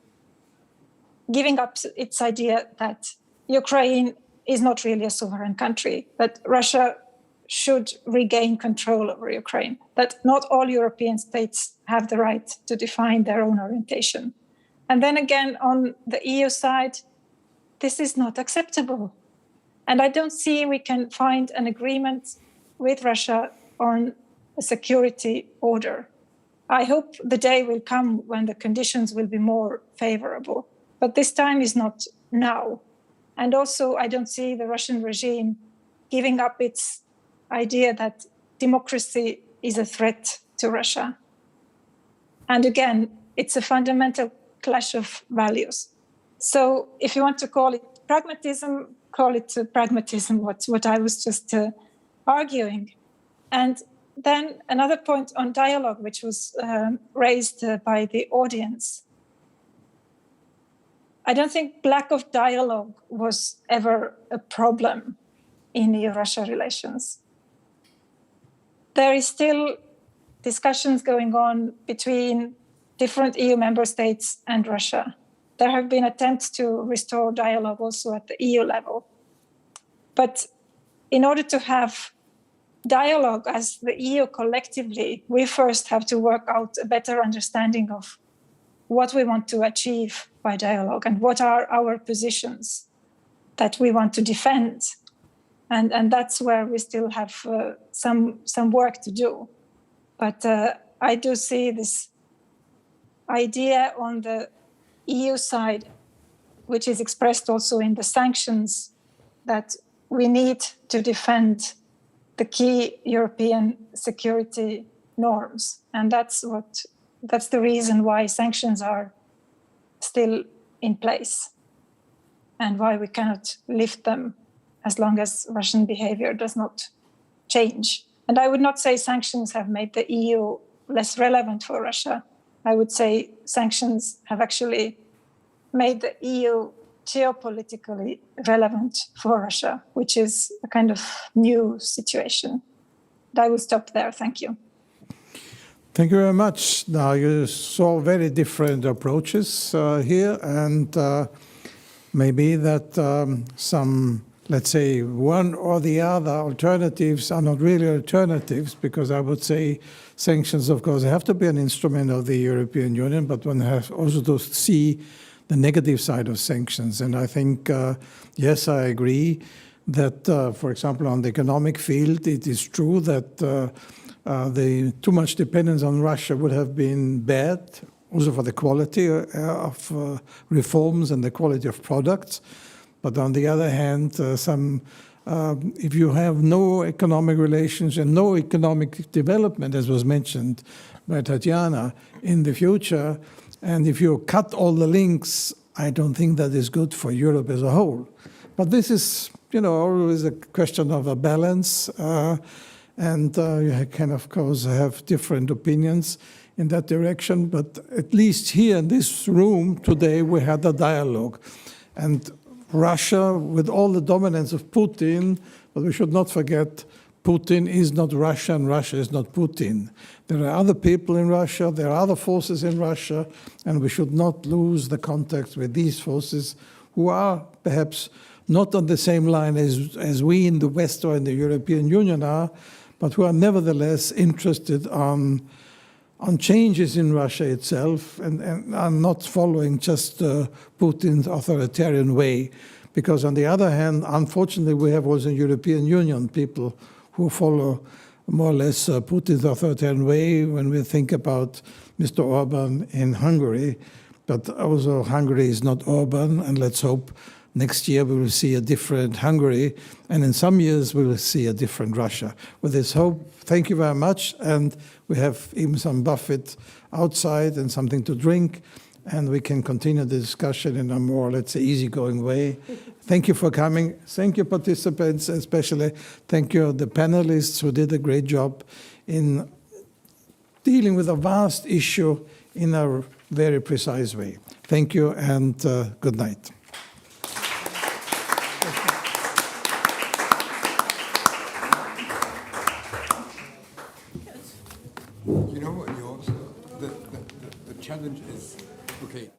giving up its idea that Ukraine is not really a sovereign country, that Russia should regain control over Ukraine, that not all European states have the right to define their own orientation. And then again, on the EU side, this is not acceptable. And I don't see we can find an agreement with Russia on a security order. I hope the day will come when the conditions will be more favorable, but this time is not now. And also, I don't see the Russian regime giving up its idea that democracy is a threat to Russia. And again, it's a fundamental clash of values. So if you want to call it pragmatism, call it pragmatism, what I was just arguing. And then another point on dialogue, which was raised by the audience. I don't think lack of dialogue was ever a problem in EU-Russia relations. There is still discussions going on between different EU member states and Russia. There have been attempts to restore dialogue also at the EU level. But in order to have dialogue as the EU collectively, we first have to work out a better understanding of what we want to achieve by dialogue and what are our positions that we want to defend. And that's where we still have some work to do. But I do see this idea on the EU side, which is expressed also in the sanctions, that we need to defend the key European security norms. And that's the reason why sanctions are still in place and why we cannot lift them as long as Russian behavior does not change. And I would not say sanctions have made the EU less relevant for Russia. I would say sanctions have actually made the EU geopolitically relevant for Russia, which is a kind of new situation. And I will stop there. Thank you. Thank you very much. Now, you saw very different approaches here, and maybe that some, let's say, one or the other alternatives are not really alternatives, because I would say sanctions, of course, have to be an instrument of the European Union, but one has also to see the negative side of sanctions. And I think, yes, I agree that, for example, on the economic field, it is true that the too much dependence on Russia would have been bad, also for the quality of reforms and the quality of products. But on the other hand, if you have no economic relations and no economic development, as was mentioned by TATIANA, in the future, and if you cut all the links, I don't think that is good for Europe as a whole. But this is, always a question of a balance. And you can, of course, have different opinions in that direction. But at least here in this room today, we had a dialogue. And Russia, with all the dominance of Putin, but we should not forget, Putin is not Russia and Russia is not Putin. There are other people in Russia, there are other forces in Russia, and we should not lose the contact with these forces who are perhaps not on the same line as we in the West or in the European Union are, but who are nevertheless interested on changes in Russia itself and are not following just Putin's authoritarian way. Because on the other hand, unfortunately, we have also in the European Union people who follow more or less Putin's authoritarian way when we think about Mr. Orban in Hungary. But also Hungary is not Orban, and let's hope next year we will see a different Hungary, and in some years we will see a different Russia. With this hope, thank you very much, and we have even some buffet outside and something to drink, and we can continue the discussion in a more, let's say, easygoing way. Thank you for coming. Thank you, participants, especially thank you, the panelists who did a great job in dealing with a vast issue in a very precise way. Thank you, and good night. You also, the challenge is, okay,